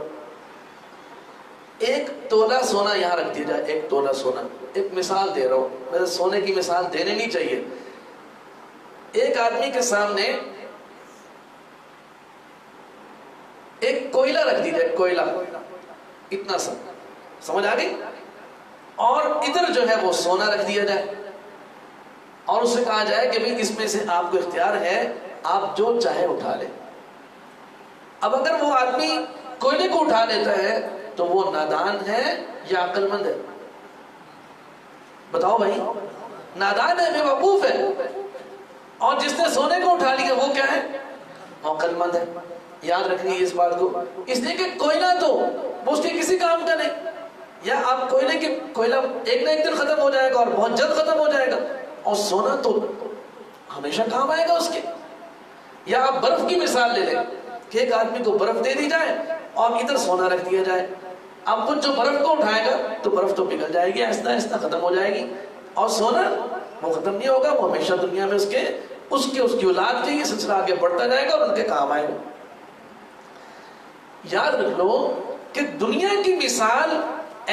ایک تولہ سونا یہاں رکھ دیا جائے، ایک تولہ سونا، ایک مثال دے رہا ہوں، ویسے سونے کی مثال دینے نہیں چاہیے۔ ایک آدمی کے سامنے ایک کوئلہ رکھ دی جائے، کوئلہ اتنا سا، سمجھ آ گئی؟ اور ادھر جو ہے وہ سونا رکھ دیا جائے اور اسے کہا جائے کہ بھئی اس میں سے آپ کو اختیار ہے، آپ جو چاہے اٹھا لیں۔ اب اگر وہ آدمی کوئلے کو اٹھا لیتا ہے تو وہ نادان ہے یا عقل مند ہے؟ بتاؤ بھائی، نادان ہے، بے وقوف ہے۔ اور جس نے سونے کو اٹھا لیا وہ کیا ہے؟ عقل مند ہے۔ یاد رکھنی اس بات کو، اس لیے کہ کوئلہ تو وہ اس کے کسی کام کا نہیں، یا آپ کوئلہ ایک نہ ایک دن ختم ہو جائے گا اور بہت جلد ختم ہو جائے گا، اور سونا تو ہمیشہ کام آئے گا اس کے۔ یا آپ برف کی مثال لے لیں کہ ایک آدمی کو برف دے دی جائے اور ادھر سونا رکھ دیا جائے، اب وہ جو برف کو اٹھائے گا تو برف تو پگھل جائے گی، آہستہ آہستہ ختم ہو جائے گی، اور سونا وہ ختم نہیں ہوگا، وہ ہمیشہ دنیا میں اس کی اولاد کے یہ سلسلہ آگے بڑھتا جائے گا اور ان کے کام آئے گا۔ یاد رکھ لو کہ دنیا کی مثال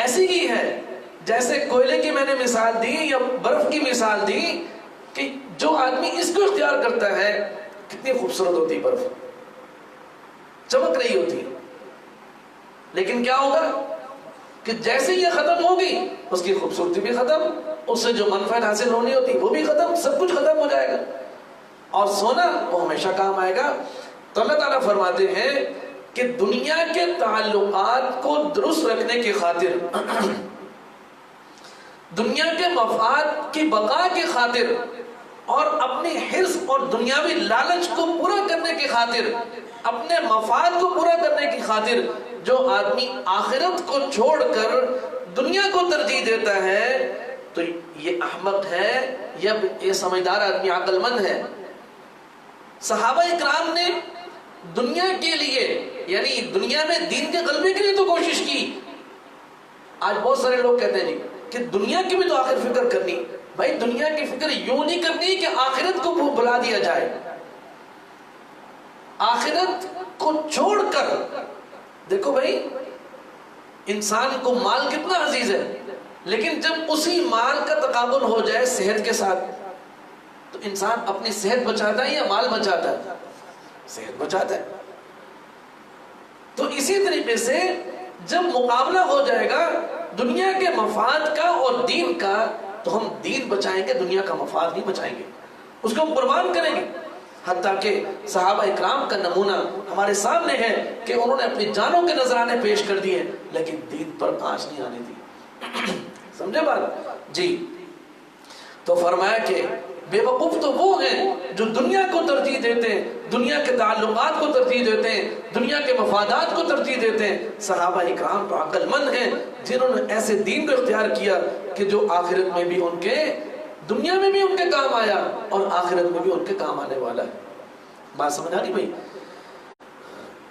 ایسی ہی ہے جیسے کوئلے کی میں نے مثال دی یا برف کی مثال دی، کہ جو آدمی اس کو اختیار کرتا ہے، کتنی خوبصورت ہوتی برف، چمک رہی ہوتی ہے، لیکن کیا ہوگا کہ جیسے یہ ختم ہوگی اس کی خوبصورتی بھی ختم، اس سے جو منفعت حاصل ہونی ہوتی وہ بھی ختم، سب کچھ ختم ہو جائے گا، اور سونا وہ ہمیشہ کام آئے گا۔ تو اللہ تعالیٰ فرماتے ہیں کہ دنیا کے تعلقات کو درست رکھنے کی خاطر، دنیا کے مفاد کی بقا کی خاطر اور اپنی حرص اور دنیاوی لالچ کو پورا کرنے کی خاطر، اپنے مفاد کو پورا کرنے کی خاطر جو آدمی آخرت کو چھوڑ کر دنیا کو ترجیح دیتا ہے تو یہ احمق ہے یا یہ سمجھدار آدمی عقل مند ہے؟ صحابہ اکرام نے دنیا کے لیے، یعنی دنیا میں دین کے غلبے کے لیے تو کوشش کی۔ آج بہت سارے لوگ کہتے ہیں جی کہ دنیا کی بھی تو آخر فکر کرنی، بھائی دنیا کی فکر یوں نہیں کرنی کہ آخرت کو بلا دیا جائے، آخرت کو چھوڑ کر دیکھو بھائی انسان کو مال کتنا عزیز ہے، لیکن جب اسی مال کا تقابل ہو جائے صحت کے ساتھ تو انسان اپنی صحت بچاتا ہے یا مال بچاتا ہے؟ صحت بچاتا ہے۔ تو اسی طریقے سے جب مقابلہ ہو جائے گا دنیا کے مفاد کا اور دین کا تو ہم دین بچائیں گے، دنیا کا مفاد نہیں بچائیں گے، اس کو ہم قربان کریں گے۔ حتیٰ کہ صحابہ اکرام کا نمونہ ہمارے سامنے ہے کہ انہوں نے اپنی جانوں کے نذرانے پیش کر دیے لیکن دین پر آنچ نہیں آنے دی۔ سمجھے بات؟ جی تو فرمایا کہ بے وقوف تو وہ ہیں جو دنیا کو ترجیح دیتے ہیں، دنیا کے تعلقات کو ترجیح دیتے ہیں، دنیا کے مفادات کو ترجیح دیتے ہیں۔ صحابہ اکرام تو عقل مند ہیں جنہوں نے ایسے دین کو اختیار کیا کہ جو آخرت میں بھی ان کے، دنیا میں بھی ان کے کام آیا اور آخرت میں بھی ان کے کام آنے والا ہے۔ بات سمجھ آ رہی بھائی؟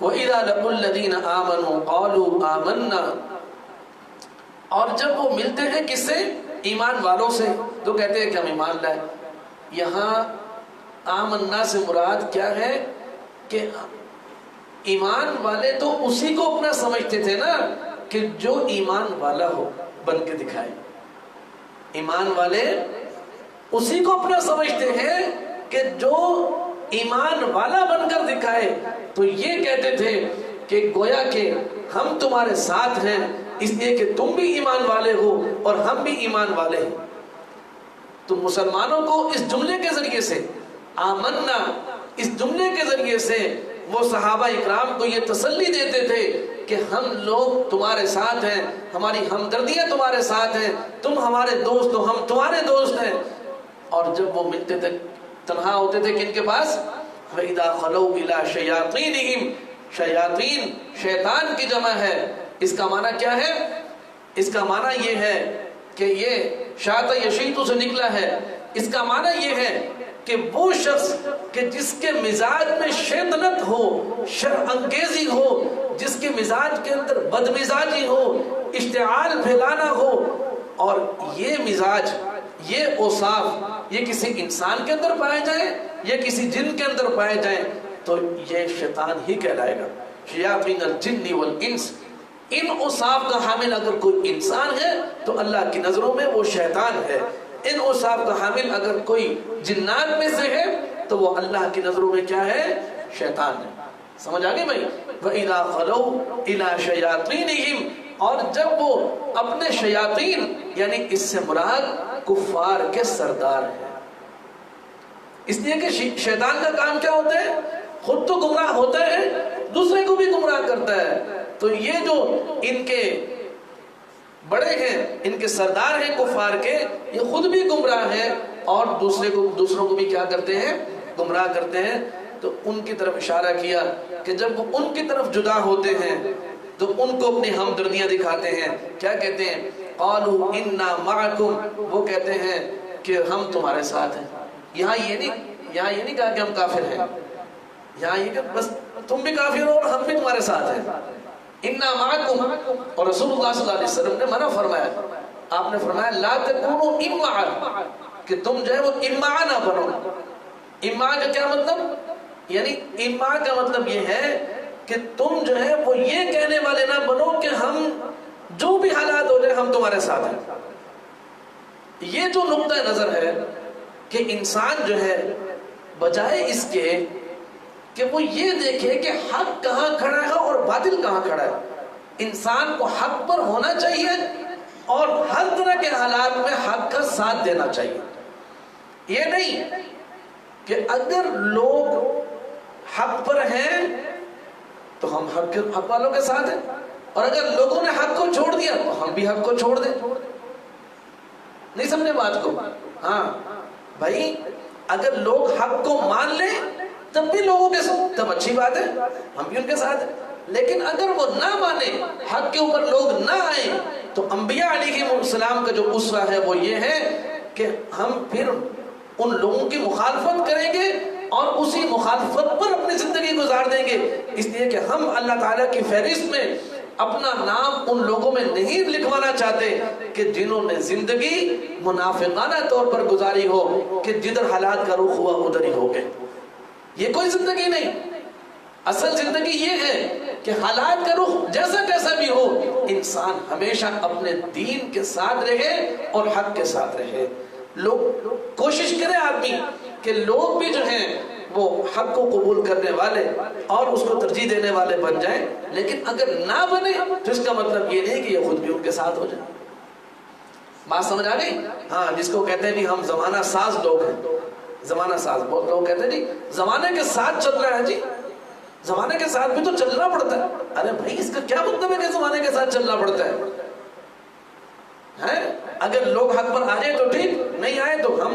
وَإِذَا لَقُوا الَّذِينَ آمَنُوا قَالُوا آمَنَّا، اور جب وہ ملتے ہیں کس سے؟ ایمان والوں سے، تو کہتے ہیں کہ ہم ایمان لائے۔ یہاں آمنا سے مراد کیا ہے کہ ایمان والے تو اسی کو اپنا سمجھتے تھے نا کہ جو ایمان والا ہو بن کے دکھائے، ایمان والے اسی کو اپنا سمجھتے ہیں کہ جو ایمان والا بن کر دکھائے۔ تو یہ کہتے تھے کہ گویا کہ ہم تمہارے ساتھ ہیں اس لیے کہ تم بھی ایمان والے ہو اور ہم بھی ایمان والے ہیں۔ تو مسلمانوں کو اس جملے کے ذریعے سے، آمنا، اس جملے کے ذریعے سے وہ صحابہ اکرام کو یہ تسلی دیتے تھے کہ ہم لوگ تمہارے ساتھ ہیں، ہماری ہمدردیاں تمہارے ساتھ ہیں، تم ہمارے دوست ہو، ہم تمہارے دوست ہیں۔ اور جب وہ ملتے تھے، تنہا ہوتے تھے کہ ان کے پاس وَإِذَا خَلَوْا إِلَىٰ شَيَاطِينِهِمْ، شیاطین شیطان کی جمع ہے۔ اس کا معنی کیا ہے؟ اس کا معنی یہ ہے کہ یہ شاط یشیط سے نکلا ہے۔ اس کا معنی یہ ہے کہ وہ شخص کہ جس کے مزاج میں شیطنت ہو، شر انگیزی ہو، جس کے مزاج کے اندر بدمزاجی ہو، اشتعال پھیلانا ہو، اور یہ مزاج، یہ اوصاف یہ کسی انسان کے اندر پائے جائیں یا کسی جن کے اندر پائے جائیں تو یہ شیطان ہی کہلائے گا۔ شیاطین الجن والانس، ان اوصاف کا حامل اگر کوئی انسان ہے تو اللہ کی نظروں میں وہ شیطان ہے۔ ان اوصاف کا حامل اگر کوئی جنات میں سے ہے تو وہ اللہ کی نظروں میں کیا ہے؟ شیطان ہے۔ سمجھ آگے بھائی؟ وَإِذَا خَلَوْا إِلَىٰ شَيَاطِينِهِمْ، اور جب وہ اپنے شیاطین، یعنی اس سے مراد کفار کے سردار ہیں۔ اس لیے کہ شیطان کا کام کیا ہوتا ہے؟ خود تو گمراہ ہوتا ہے، دوسرے کو بھی گمراہ کرتا ہے۔ تو یہ جو ان کے بڑے ہیں، ان کے سردار ہیں کفار کے، یہ خود بھی گمراہ ہیں اور دوسروں کو بھی کیا کرتے ہیں؟ گمراہ کرتے ہیں۔ تو ان کی طرف اشارہ کیا کہ جب وہ ان کی طرف جدا ہوتے ہیں تو ان کو اپنی ہمدردیاں دکھاتے ہیں۔ کیا کہتے ہیں؟ قالوا انا معکم، وہ کہتے ہیں کہ ہم تمہارے ساتھ ہیں۔ یہاں یہ نہیں کہا کہ ہم کافر ہیں، یہاں یہ کہ بس تم بھی کافر ہو اور ہم بھی تمہارے ساتھ ہیں۔ انا معکم، اور رسول اللہ صلی اللہ علیہ وسلم نے منع فرمایا، آپ نے فرمایا لا تکونوا امعا، کہ تم جو ہے وہ امعا نہ بنو۔ امعا کا کیا مطلب؟ یعنی امعا کا مطلب یہ ہے کہ تم جو ہے وہ یہ کہنے والے نہ بنو کہ ہم جو بھی حالات ہو جائے ہم تمہارے ساتھ ہیں۔ یہ جو نقطہ نظر ہے کہ انسان جو ہے بجائے اس کے کہ وہ یہ دیکھے کہ حق کہاں کھڑا ہے اور باطل کہاں کھڑا ہے، انسان کو حق پر ہونا چاہیے اور ہر طرح کے حالات میں حق کا ساتھ دینا چاہیے۔ یہ نہیں کہ اگر لوگ حق پر ہیں تو ہم حق والوں کے ساتھ ہیں، اور اگر لوگوں نے حق کو چھوڑ دیا تو ہم بھی حق کو چھوڑ دیں۔ نہیں سمجھے بات کو؟ ہاں بھائی، اگر لوگ حق کو مان لیں تب بھی لوگوں کے ساتھ، تب اچھی بات ہے، ہم بھی ان کے ساتھ ہیں۔ لیکن اگر وہ نہ مانے، حق کے اوپر لوگ نہ آئیں، تو انبیاء علیہ السلام کا جو اسوہ ہے وہ یہ ہے کہ ہم پھر ان لوگوں کی مخالفت کریں گے اور اسی مخالفت پر اپنی زندگی گزار دیں گے، اس لیے کہ ہم اللہ تعالیٰ کی فہرست میں اپنا نام ان لوگوں میں نہیں لکھوانا چاہتے کہ جنہوں نے زندگی منافقانہ طور پر گزاری ہو، کہ جدھر حالات کا رخ ہوا ادھر ہی ہو گئے۔ یہ کوئی زندگی نہیں، اصل زندگی یہ ہے کہ حالات کا رخ جیسا کیسا بھی ہو، انسان ہمیشہ اپنے دین کے ساتھ رہے اور حق کے ساتھ رہے۔ لوگ کوشش کرے آدمی کہ لوگ بھی جو ہیں وہ حق کو قبول کرنے والے اور اس کو ترجیح دینے والے بن جائیں، لیکن اگر نہ بنے تو اس کا مطلب یہ نہیں کہ یہ خود بھی ان کے ساتھ ہو جائے۔ بات سمجھ آ گئی؟ ہاں، جس کو کہتے ہیں ہم زمانہ ساز لوگ ہیں، زمانہ ساز، بہت لوگ کہتے ہیں جی زمانے کے ساتھ چل رہا ہے، جی زمانے کے ساتھ بھی تو چلنا پڑتا ہے۔ ارے بھائی، اس کا کیا مطلب ہے کہ زمانے کے ساتھ چلنا پڑتا ہے؟ اگر لوگ حق پر آ جائیں تو ٹھیک، نہیں آئے تو ہم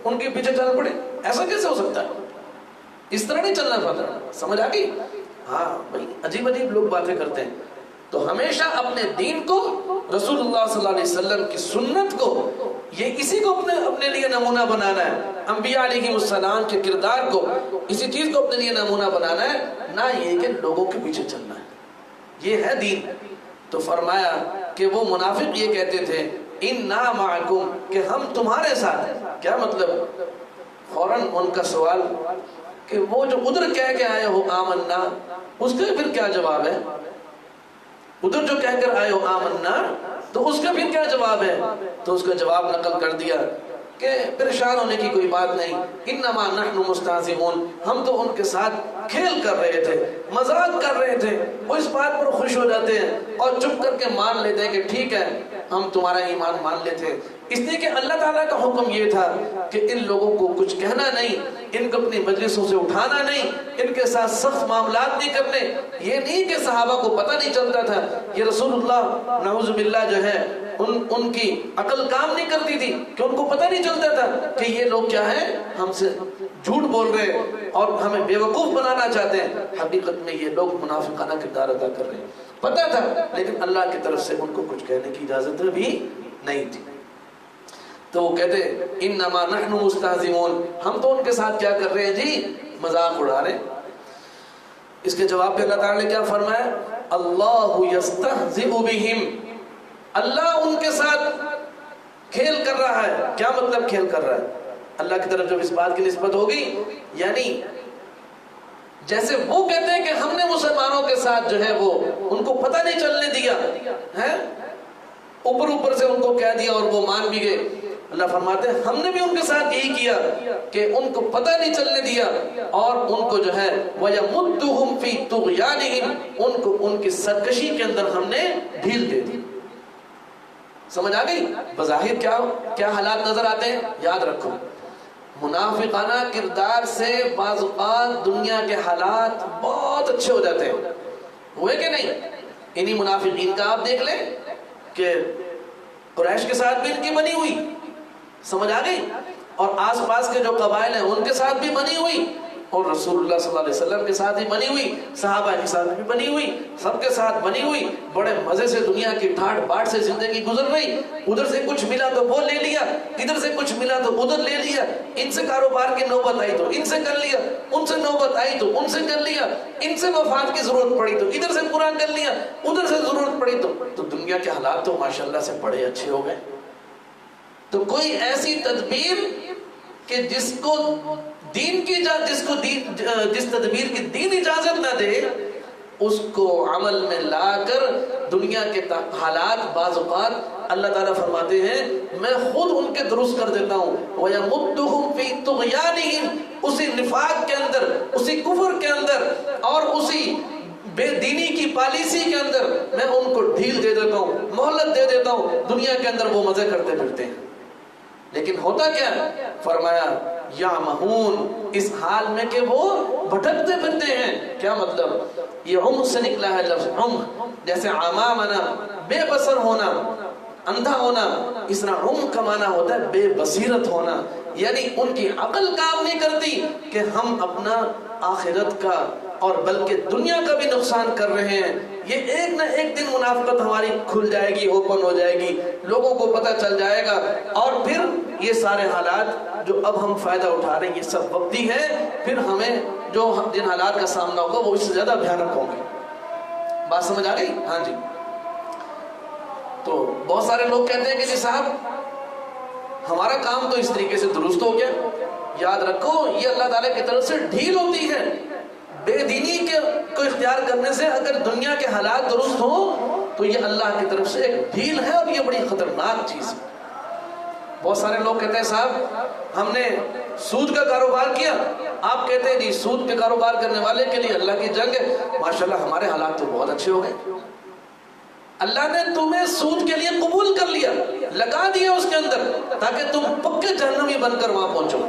ان کے پیچھے چل پڑے، ایسا کیسے ہو سکتا ہے؟ اس طرح نہیں چلنا پڑتا۔ سمجھ آ گئی؟ ہاں بھائی، عجیب عجیب لوگ باتیں کرتے ہیں۔ تو ہمیشہ اپنے دین کو، رسول اللہ صلی اللہ علیہ وسلم کی سنت کو، یہ اسی کو اپنے لیے نمونہ بنانا ہے، انبیاء علیہ السلام کے کردار کو، اسی چیز کو اپنے لیے نمونہ بنانا ہے، نہ یہ کہ لوگوں کے پیچھے چلنا ہے۔ یہ ہے دین۔ تو فرمایا کہ وہ منافق یہ کہتے تھے انا معکم، کہ ہم تمہارے ساتھ ہیں۔ کیا مطلب؟ فوراً ان کا سوال کہ وہ جو ادھر کہہ کے آئے ہو آمنا، اس کا پھر کیا جواب ہے؟ ادھر جو کہہ کر آئے ہو آمنا، تو اس کا پھر کیا جواب ہے؟ تو اس کا جواب نقل کر دیا کہ پریشان ہونے کی کوئی بات نہیں، انما نحن مستہزئون، ہم تو ان کے ساتھ کھیل کر رہے تھے، مذاق کر رہے تھے۔ وہ اس بات پر خوش ہو جاتے ہیں اور چپ کر کے مان لیتے ہیں کہ ٹھیک ہے ہم تمہارا ایمان مان لیتے ہیں، اس لیے کہ اللہ تعالیٰ کا حکم یہ تھا کہ ان لوگوں کو کچھ کہنا نہیں، ان کو اپنی مجلسوں سے اٹھانا نہیں، ان کے ساتھ سخت معاملات نہیں کرنے۔ یہ نہیں کہ صحابہ کو پتہ نہیں چلتا تھا، یہ رسول اللہ نعوذ باللہ جو ہے ان کی عقل کام نہیں کرتی تھی کہ ان کو پتہ نہیں چلتا تھا کہ یہ لوگ کیا ہیں، ہم سے جھوٹ بول رہے ہیں اور ہمیں بیوقوف بنانا چاہتے ہیں۔ حقیقت میں یہ لوگ منافقانہ کردار ادا کر رہے ہیں، پتہ تھا، لیکن اللہ کی طرف سے ان کو کچھ کہنے کی اجازت بھی نہیں تھی۔ تو وہ کہتے انما نحن مستہزئون، ہم تو ان کے ساتھ کیا کر رہے ہیں جی، مذاق اڑا رہے ہیں۔ اس کے جواب پہ اللہ تعالیٰ نے کیا فرمایا، اللہ یستہزئ بہم، اللہ ان کے ساتھ کھیل کر رہا ہے۔ کیا مطلب کھیل کر رہا ہے؟ اللہ کی طرف جب اس بات کی نسبت ہوگی، یعنی جیسے وہ کہتے ہیں کہ ہم نے مسلمانوں کے ساتھ جو ہے وہ ان کو پتہ نہیں چلنے دیا ہے، اوپر سے ان کو کہہ دیا اور وہ مان بھی گئے۔ اللہ فرماتے ہیں ہم نے بھی ان کے ساتھ یہی کیا کہ ان کو پتہ نہیں چلنے دیا اور ان کو جو ہے وَيَمُدُّهُمْ فِي طُغْيَانِهِمْ، ان کو ان کی سرکشی کے اندر ہم نے ڈھیل دے دی۔ سمجھ آ گئی؟ بظاہر کیا حالات نظر آتے ہیں؟ یاد رکھو، منافقانہ کردار سے بعض اوقات دنیا کے حالات بہت اچھے ہو جاتے ہیں، ہوئے کہ نہیں؟ انہی منافقین کا آپ دیکھ لیں کہ قریش کے ساتھ بھی ان کی بنی ہوئی، سمجھ آ گئی، اور آس پاس کے جو قبائل ہیں ان کے ساتھ بھی بنی ہوئی، اور رسول اللہ صلی اللہ علیہ وسلم کے ساتھ بھی بنی ہوئی، صحابہ کے ساتھ بھی بنی ہوئی، سب کے ساتھ بنی ہوئی، بڑے مزے سے دنیا کی ٹھاٹ باٹ سے زندگی گزر رہی، ادھر سے کچھ ملا تو وہ لے لیا، ادھر سے کچھ ملا تو ادھر لے لیا، ان سے کاروبار کی نوبت آئی تو ان سے کر لیا، ان سے نوبت آئی تو ان سے کر لیا، ان سے مفاد کی ضرورت پڑی تو ادھر سے پورا کر لیا، ادھر سے ضرورت پڑی تو دنیا کے حالات تو ماشاءاللہ سے بڑے اچھے ہو گئے۔ تو کوئی ایسی تدبیر کہ جس تدبیر کی دین اجازت نہ دے، اس کو عمل میں لا کر دنیا کے حالات بعض اوقات اللہ تعالیٰ فرماتے ہیں میں خود ان کے درست کر دیتا ہوں، وَيَمُدُّهُمْ فِي طُغْيَانِهِمْ، اسی نفاق کے اندر، اسی کفر کے اندر اور اسی بے دینی کی پالیسی کے اندر میں ان کو ڈھیل دے دیتا ہوں، مہلت دے دیتا ہوں، دنیا کے اندر وہ مزے کرتے پھرتے ہیں۔ لیکن ہوتا کیا؟ فرمایا یا مہون، اس حال میں کہ وہ بھٹکتے پھرتے ہیں۔ کیا مطلب؟ یہ عمق سے نکلا ہے لفظ عمق، جیسے عمامنا بے بصر ہونا، اندھا ہونا، اس طرح عمق کا معنی ہوتا ہے بے بصیرت ہونا، یعنی ان کی عقل کام نہیں کرتی کہ ہم اپنا آخرت کا اور بلکہ دنیا کا بھی نقصان کر رہے ہیں۔ یہ ایک نہ ایک دن منافقت ہماری کھل جائے گی، اوپن ہو جائے گی، لوگوں کو پتہ چل جائے گا، اور پھر یہ سارے حالات جو اب ہم فائدہ اٹھا رہے ہیں یہ سب وقتی ہے، پھر ہمیں جو جن حالات کا سامنا ہوگا وہ اس سے زیادہ بھیانک ہوں گے۔ بات سمجھ آ گئی؟ ہاں جی۔ تو بہت سارے لوگ کہتے ہیں کہ جی صاحب ہمارا کام تو اس طریقے سے درست ہو گیا۔ یاد رکھو یہ اللہ تعالیٰ کی طرف سے ڈھیل ہوتی ہے۔ بے دینی کو اختیار کرنے سے اگر دنیا کے حالات درست ہوں تو یہ اللہ کی طرف سے ایک ڈھیل ہے، اور یہ بڑی خطرناک چیز ہے۔ بہت سارے لوگ کہتے ہیں صاحب ہم نے سود کا کاروبار کیا، آپ کہتے ہیں جی سود کے کاروبار کرنے والے کے لیے اللہ کی جنگ ہے۔ ماشاءاللہ ہمارے حالات تو بہت اچھے ہو گئے، اللہ نے تمہیں سود کے لیے قبول کر لیا، لگا دیا اس کے اندر تاکہ تم پکے جہنمی بن کر وہاں پہنچو۔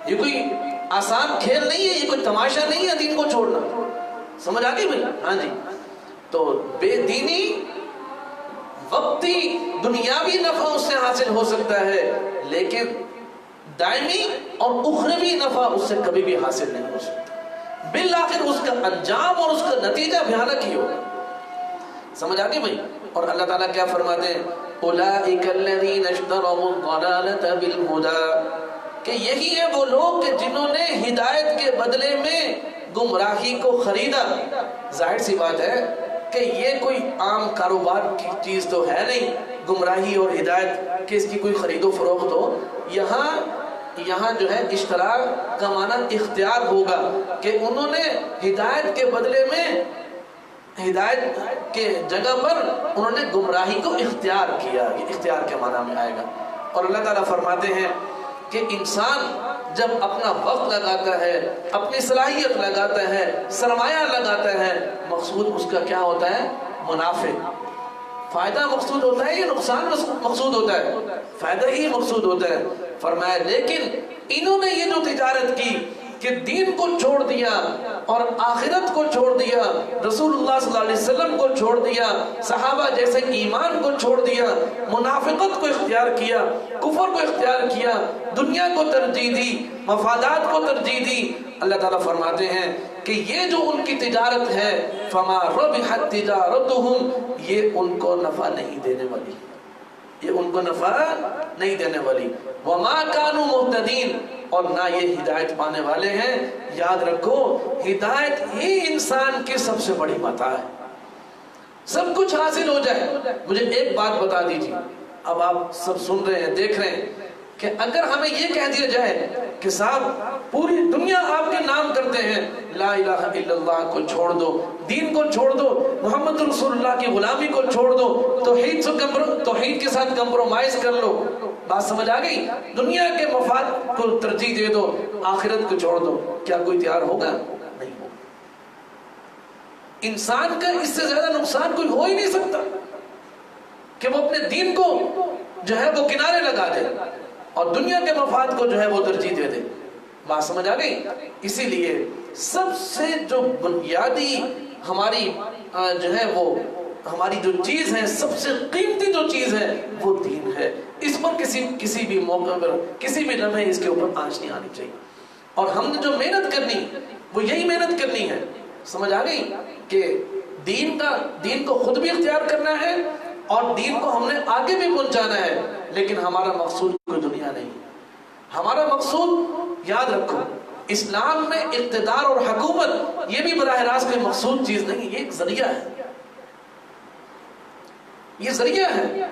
یہ کوئی آسان کھیل نہیں ہے، یہ کوئی تماشا نہیں ہے دین کو چھوڑنا۔ سمجھ آ گئی بھائی؟ ہاں جی۔ تو بے دینی وقتی دنیاوی نفع اس سے حاصل ہو سکتا ہے، لیکن دائمی اور اخروی نفع اس سے کبھی بھی حاصل نہیں ہو سکتا۔ بالآخر اس کا انجام اور اس کا نتیجہ بھیانک ہی ہوگا۔ سمجھ آ گئی بھائی؟ اور اللہ تعالیٰ کیا فرماتے ہیں؟ اولئک الذین اشتروا الضلالۃ بالہدی، کہ یہی ہے وہ لوگ کہ جنہوں نے ہدایت کے بدلے میں گمراہی کو خریدا۔ ظاہر سی بات ہے کہ یہ کوئی عام کاروبار کی چیز تو ہے نہیں، گمراہی اور ہدایت کہ اس کی کوئی خرید و فروخت ہو۔ یہاں جو ہے اشتراک کا معنی اختیار ہوگا کہ انہوں نے ہدایت کے بدلے میں، ہدایت کے جگہ پر انہوں نے گمراہی کو اختیار کیا۔ یہ اختیار کے معنی میں آئے گا۔ اور اللہ تعالیٰ فرماتے ہیں کہ انسان جب اپنا وقت لگاتا ہے، اپنی صلاحیت لگاتا ہے، سرمایہ لگاتا ہے، مقصود اس کا کیا ہوتا ہے؟ منافع، فائدہ مقصود ہوتا ہے یا نقصان مقصود ہوتا ہے؟ فائدہ ہی مقصود ہوتا ہے۔ فرمایا لیکن انہوں نے یہ جو تجارت کی کہ دین کو چھوڑ دیا اور آخرت کو چھوڑ دیا، رسول اللہ صلی اللہ علیہ وسلم کو چھوڑ دیا، صحابہ جیسے ایمان کو چھوڑ دیا، منافقت کو اختیار کیا، کفر کو اختیار کیا، دنیا کو ترجیح دی، مفادات کو ترجیح دی، اللہ تعالیٰ فرماتے ہیں کہ یہ جو ان کی تجارت ہے فما ربحت تجارتہم، یہ ان کو نفع نہیں دینے والی، یہ ان کو نفع نہیں دینے والی، وما کانوا مہتدین، اور نہ یہ ہدایت پانے والے ہیں۔ یاد رکھو ہدایت ہی انسان کی سب سے بڑی متاع ہے، سب کچھ حاصل ہو جائے۔ مجھے ایک بات بتا دیجیے، اب آپ سب سن رہے ہیں، دیکھ رہے ہیں کہ اگر ہمیں یہ کہہ دیا جائے کہ صاحب پوری دنیا آپ کے نام کرتے ہیں، لا الہ الا اللہ کو چھوڑ دو، دین کو چھوڑ دو، محمد رسول اللہ کی غلامی کو چھوڑ دو، توحید کے ساتھ کمپرومائز کر لو، بات سمجھ آ گئی؟ دنیا کے مفاد کو ترجیح دے دو، آخرت کو چھوڑ دو، کیا کوئی تیار ہوگا؟ نہیں ہوگا۔ انسان کا اس سے زیادہ نقصان کوئی ہو ہی نہیں سکتا کہ وہ اپنے دین کو جو ہے وہ کنارے لگا دے اور دنیا کے مفاد کو جو ہے وہ ترجیح دے دے، بات سمجھ آ گئی؟ اسی لیے سب سے جو بنیادی ہماری جو ہے وہ ہماری جو چیز ہے، سب سے قیمتی جو چیز ہے وہ دین ہے۔ اس پر کسی بھی موقع پر، کسی بھی لمحے اس کے اوپر آنچ نہیں آنی چاہیے، اور ہم نے جو محنت کرنی وہ یہی محنت کرنی ہے، سمجھ آ گئی؟ کہ دین کو خود بھی اختیار کرنا ہے اور دین کو ہم نے آگے بھی پہنچانا ہے، لیکن ہمارا مقصود کوئی دنیا نہیں، ہمارا مقصود یاد رکھو اسلام میں اقتدار اور حکومت یہ بھی براہ راست کوئی مقصود چیز نہیں، یہ ایک ذریعہ ہے، یہ ذریعہ ہے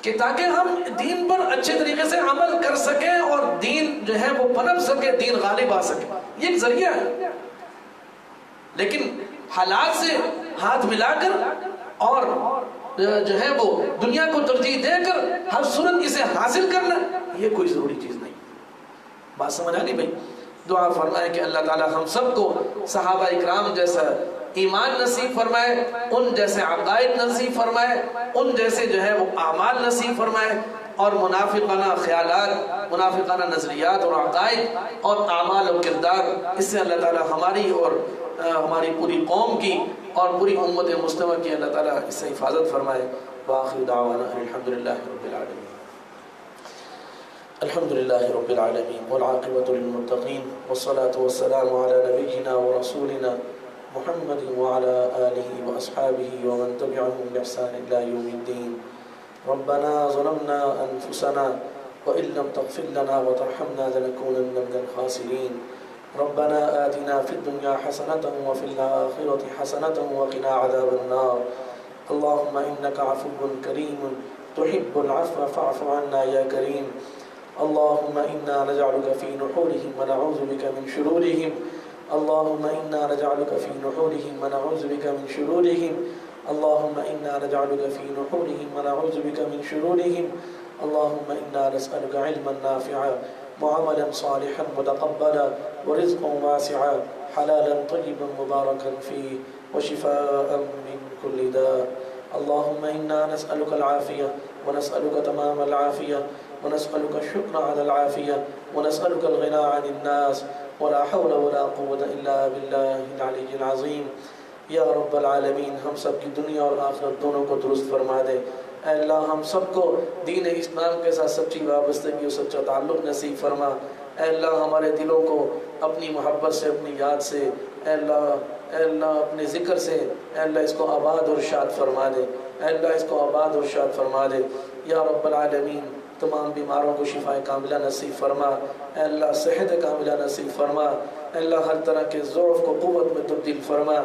کہ تاکہ ہم دین پر اچھے طریقے سے عمل کر سکیں اور دین جو ہے وہ پنپ سکے، دین غالب آ سکے، یہ ایک ذریعہ ہے۔ لیکن حالات سے ہاتھ ملا کر اور جو ہے وہ دنیا کو ترجیح دے کر ہر صورت اسے حاصل کرنا، یہ کوئی ضروری چیز نہیں، بات سمجھ آ گئی بھائی؟ دعا فرمائے کہ اللہ تعالی ہم سب کو صحابہ اکرام جیسا ایمان نصیب فرمائے، ان جیسے عقائد نصیب فرمائے، ان جیسے جو ہے وہ اعمال نصیب فرمائے، اور منافقانہ خیالات، منافقانہ نظریات اور عقائد اور اعمال و کردار، اس سے اللہ تعالی ہماری اور ہماری پوری قوم کی اور پوری امت مسلمہ کی اللہ تعالی اس سے حفاظت فرمائے۔ وآخر دعوانا الحمدللہ رب العالمین، الحمدللہ رب العالمین والعاقبۃ للمتقین والصلاة والسلام علی نبینا ورسولنا محمد وعلى آلہ واصحابہ ومن تبعهم بإحسان إلى يوم الدین۔ ربنا ظلمنا أنفسنا وإن لم تغفر لنا وترحمنا لنكونن من الخاسرين۔ ربنا آتنا في الدنيا حسنة وفي الآخرة حسنة وقنا عذاب النار۔ اللهم إنك عفو كريم تحب العفو فاعف عنا يا كريم۔ اللهم إنا نجعلك في نحورهم ونعوذ بك من شرورهم۔ اللهم إنا نجعلك في نحورهم ونعوذ بك من شرورهم۔ اللهم إنا نجعلك في نحورهم ونعوذ بك من شرورهم۔ اللهم إنا نسألك علما نافعا وعملا صالحا متقبلا ورزقا واسعا حلالا طيبا مباركا فيه وشفاء من كل داء۔ اللهم إنا نسألك العافية ونسألك تمام العافية ونسألك الشكر على العافية ونسألك الغنى عن الناس ولا حول ولا قوة إلا بالله العلي العظيم۔ یا رب العالمین ہم سب کی دنیا اور آخرت دونوں کو درست فرما دے۔ اے اللہ ہم سب کو دین اسلام کے ساتھ سچی وابستگی اور سچا تعلق نصیب فرما۔ اے اللہ ہمارے دلوں کو اپنی محبت سے، اپنی یاد سے، اے اللہ اپنے ذکر سے، اے اللہ اس کو آباد اور شاد فرما دے۔ اے اللہ اس کو آباد اور شاد فرما دے۔ یا رب العالمین تمام بیماروں کو شفاء کاملہ نصیب فرما۔ اے اللہ صحت کاملہ نصیب فرما۔ اے اللہ ہر طرح کے ضعف کو قوت میں تبدیل فرما۔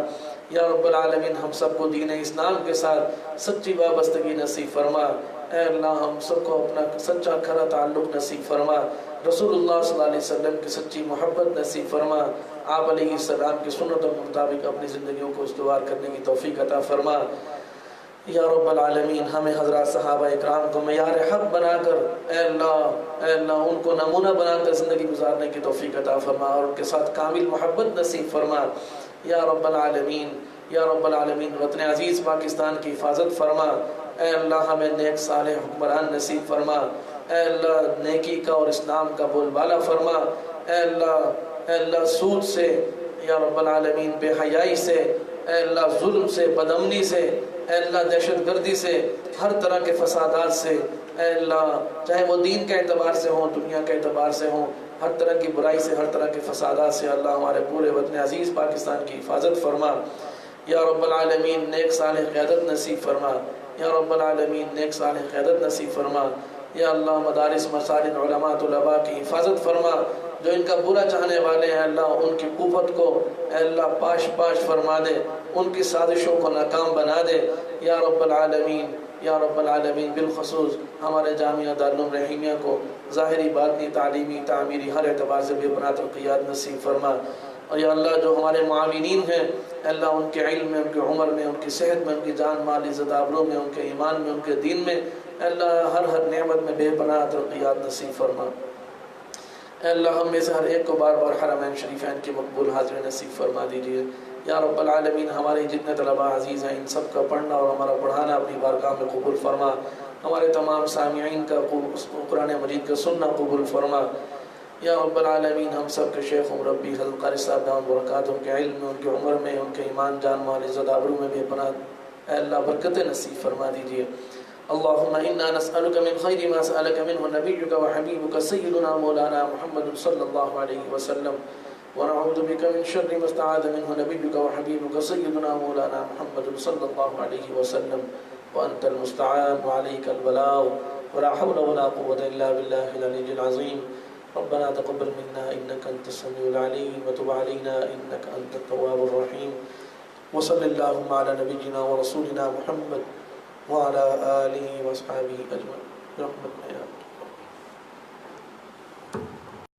یا رب العالمین ہم سب کو دین اسلام کے ساتھ سچی وابستگی نصیب فرما۔ اے اللہ ہم سب کو اپنا سچا کھرا تعلق نصیب فرما۔ رسول اللہ صلی اللہ علیہ وسلم کی سچی محبت نصیب فرما۔ آپ علیہ السلام کی سنتوں کے مطابق اپنی زندگیوں کو استوار کرنے کی توفیق عطا فرما۔ یا رب العالمین ہمیں حضرات صحابہ اکرام کو معیار حق بنا کر اے اللہ ان کو نمونہ بنا کر زندگی گزارنے کی توفیق عطا فرما اور ان کے ساتھ کامل محبت نصیب فرما یا رب العالمین یا رب العالمین وطن عزیز پاکستان کی حفاظت فرما اے اللہ ہمیں نیک صالح حکمران نصیب فرما اے اللہ نیکی کا اور اسلام کا بول بالا فرما اے اللہ سود سے یا رب العالمین بے حیائی سے اے اللہ ظلم سے بدامنی سے اے اللہ دہشت گردی سے ہر طرح کے فسادات سے اے اللہ چاہے وہ دین کے اعتبار سے ہوں دنیا کے اعتبار سے ہوں ہر طرح کی برائی سے ہر طرح کے فسادات سے اللہ ہمارے پورے وطن عزیز پاکستان کی حفاظت فرما یا رب العالمین نیک صالح قیادت نصیب فرما یا رب العالمین نیک صالح قیادت نصیب فرما یا اللہ مدارس مساجد علماء طلباء کی حفاظت فرما جو ان کا برا چاہنے والے ہیں اللہ ان کی قوت کو اے اللہ پاش فرما دے ان کی سازشوں کو ناکام بنا دے یا رب العالمین بالخصوص ہمارے جامعہ دارالعلوم رحیمیہ کو ظاہری باطنی تعلیمی تعمیری ہر اعتبار سے بے پناہ ترقیات نصیب فرما اور یا اللہ جو ہمارے معاونین ہیں اللہ ان کے علم میں ان کی عمر میں ان کی صحت میں ان کی جان مال عزت آبرو میں ان کے ایمان میں ان کے دین میں اللہ ہر نعمت میں بے پناہ ترقیات نصیب فرما اے اللہ ہم میں سے ہر ایک کو بار بار حرمین شریفین کی مقبول حاضر نصیب فرما دیجیے یا رب العالمین ہمارے جتنے طلباء عزیز ہیں ان سب کا پڑھنا اور ہمارا پڑھانا اپنی بارگاہ میں قبول فرما ہمارے تمام سامعین کا قرآن مجید کا سننا قبول فرما یا رب العالمین ہم سب کے شیخ و مربی حضرت قاری صاحب دامت برکاتہ ان کے علم میں ان کی عمر میں ان کے ایمان جان مال عزت آبرو میں بے پناہ اے اللہ برکت نصیب فرما دیجیے اللهم إنا نسألك من خير ما سألك منه نبيك وحبيبك سيدنا مولانا محمد صلى الله عليه وسلم ونعوذ بك من شر ما استعاذ منه نبيك وحبيبك سيدنا مولانا محمد صلى الله عليه وسلم وأنت المستعان وعليك البلاغ ولا حول ولا قوة إلا بالله العلي العظيم ربنا تقبل منا إنك أنت السميع العليم وتب علينا إنك أنت التواب الرحيم وصل اللهم على نبينا ورسولنا محمد وعلى آله وأصحابه أجمعين.